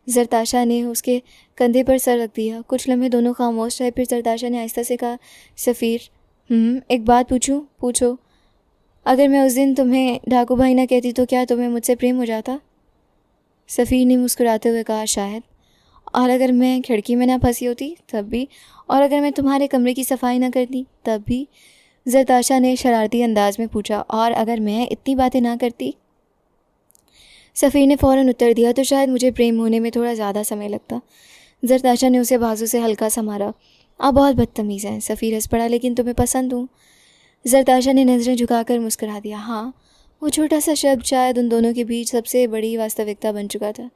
ज़रताशा ने उसके कंधे पर सर रख दिया। कुछ लम्हे दोनों खामोश रहे, फिर ज़रताशा ने आहिस्ता से कहा, सफ़ीर, एक बात पूछूं? पूछो। अगर मैं उस दिन तुम्हें डाकू भाई ना कहती तो क्या तुम्हें मुझसे प्रेम हो जाता? सफ़ीर ने मुस्कुराते हुए कहा, शायद। और अगर मैं खिड़की में ना फंसी होती तब भी? और अगर मैं तुम्हारे कमरे की सफाई ना करती तब भी? ज़रताशा ने शरारती अंदाज में पूछा। और अगर मैं इतनी बातें ना करती? सफ़ीर ने फ़ौरन उत्तर दिया, तो शायद मुझे प्रेम होने में थोड़ा ज़्यादा समय लगता। ज़रताशा ने उसे बाजू से हल्का सा मारा। आप बहुत बदतमीज़ हैं। सफ़ीर हंस पड़ा, लेकिन तुम्हें पसंद हूँ। ज़रताशा ने नज़रें झुकाकर मुस्कुरा दिया। हाँ, वो छोटा सा शब्द शायद उन दोनों के बीच सबसे बड़ी वास्तविकता बन चुका था।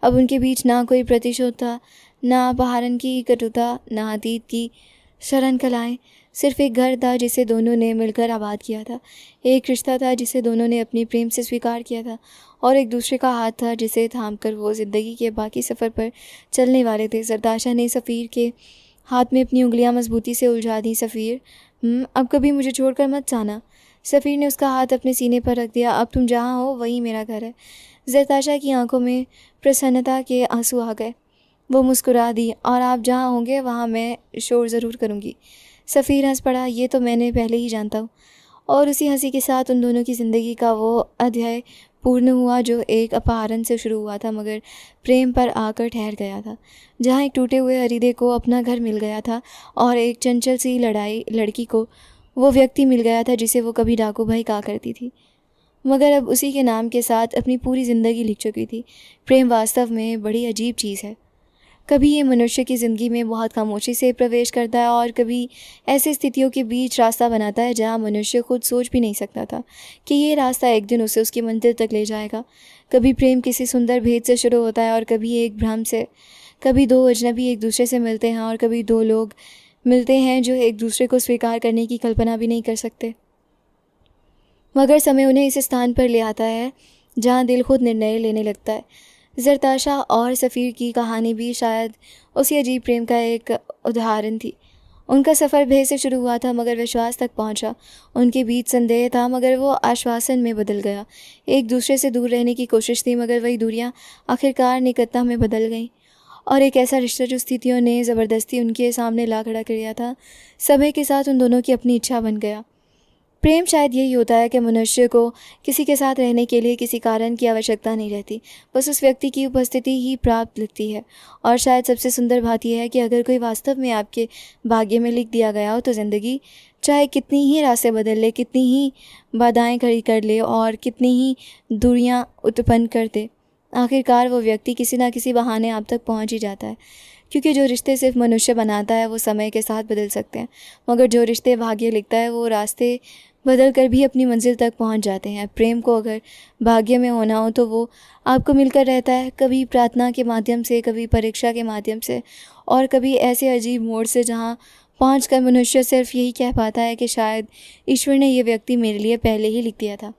अब उनके बीच ना कोई प्रतिशोध था, ना अपहरण की कटुता, ना अतीत की शरण कलाएँ। सिर्फ एक घर था जिसे दोनों ने मिलकर आबाद किया था। एक रिश्ता था जिसे दोनों ने अपने प्रेम से स्वीकार किया था, और एक दूसरे का हाथ था जिसे थाम कर वो ज़िंदगी के बाकी सफ़र पर चलने वाले थे। ज़रताशा ने सफ़ीर के हाथ में अपनी उंगलियां मजबूती से उलझा दी। सफ़ीर, अब कभी मुझे छोड़कर मत जाना। सफ़ीर ने उसका हाथ अपने सीने पर रख दिया। अब तुम जहाँ हो वही मेरा घर है। ज़रताशा की आंखों में प्रसन्नता के आंसू आ गए। वो मुस्कुरा दी। और आप जहाँ होंगे वहाँ मैं शोर ज़रूर करूँगी। सफ़ीर हंस पड़ा। ये तो मैंने पहले ही जानता हूँ। और उसी हंसी के साथ उन दोनों की ज़िंदगी का वो अध्याय पूर्ण हुआ जो एक अपहरण से शुरू हुआ था मगर प्रेम पर आकर ठहर गया था। जहाँ एक टूटे हुए हृदय को अपना घर मिल गया था और एक चंचल सी लड़की को वो व्यक्ति मिल गया था जिसे वो कभी डाकू भाई कहा करती थी, मगर अब उसी के नाम के साथ अपनी पूरी ज़िंदगी लिख चुकी थी। प्रेम वास्तव में बड़ी अजीब चीज़ है। कभी ये मनुष्य की ज़िंदगी में बहुत खामोशी से प्रवेश करता है और कभी ऐसी स्थितियों के बीच रास्ता बनाता है जहाँ मनुष्य खुद सोच भी नहीं सकता था कि ये रास्ता एक दिन उसे उसकी मंजिल तक ले जाएगा। कभी प्रेम किसी सुंदर भेद से शुरू होता है और कभी एक भ्रम से। कभी दो अजनबी एक दूसरे से मिलते हैं और कभी दो लोग मिलते हैं जो एक दूसरे को स्वीकार करने की कल्पना भी नहीं कर सकते, मगर समय उन्हें इस स्थान पर ले आता है जहाँ दिल खुद निर्णय लेने लगता है। ज़रताशा और सफ़ीर की कहानी भी शायद उसी अजीब प्रेम का एक उदाहरण थी। उनका सफ़र भय से शुरू हुआ था मगर विश्वास तक पहुंचा। उनके बीच संदेह था मगर वो आश्वासन में बदल गया। एक दूसरे से दूर रहने की कोशिश थी मगर वही दूरियां आखिरकार निकटता में बदल गईं। और एक ऐसा रिश्ता जो स्थितियों ने ज़बरदस्ती उनके सामने ला खड़ा कर दिया था, समय के साथ उन दोनों की अपनी इच्छा बन गया। प्रेम शायद यही होता है कि मनुष्य को किसी के साथ रहने के लिए किसी कारण की आवश्यकता नहीं रहती, बस उस व्यक्ति की उपस्थिति ही पर्याप्त लगती है। और शायद सबसे सुंदर बात यह है कि अगर कोई वास्तव में आपके भाग्य में लिख दिया गया हो तो ज़िंदगी चाहे कितनी ही रास्ते बदल ले, कितनी ही बाधाएं खड़ी कर ले और कितनी ही दूरियां उत्पन्न कर दे, आखिरकार वो व्यक्ति किसी ना किसी बहाने आप तक पहुंच ही जाता है। क्योंकि जो रिश्ते सिर्फ मनुष्य बनाता है वो समय के साथ बदल सकते हैं, मगर जो रिश्ते भाग्य लिखता है वो रास्ते बदल कर भी अपनी मंजिल तक पहुंच जाते हैं। प्रेम को अगर भाग्य में होना हो तो वो आपको मिलकर रहता है, कभी प्रार्थना के माध्यम से, कभी परीक्षा के माध्यम से, और कभी ऐसे अजीब मोड़ से जहां पहुँच कर मनुष्य सिर्फ यही कह पाता है कि शायद ईश्वर ने ये व्यक्ति मेरे लिए पहले ही लिख दिया था।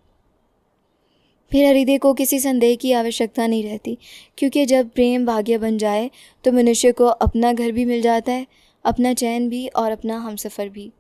फिर हृदय को किसी संदेह की आवश्यकता नहीं रहती, क्योंकि जब प्रेम भाग्य बन जाए तो मनुष्य को अपना घर भी मिल जाता है, अपना चैन भी और अपना हमसफ़र भी।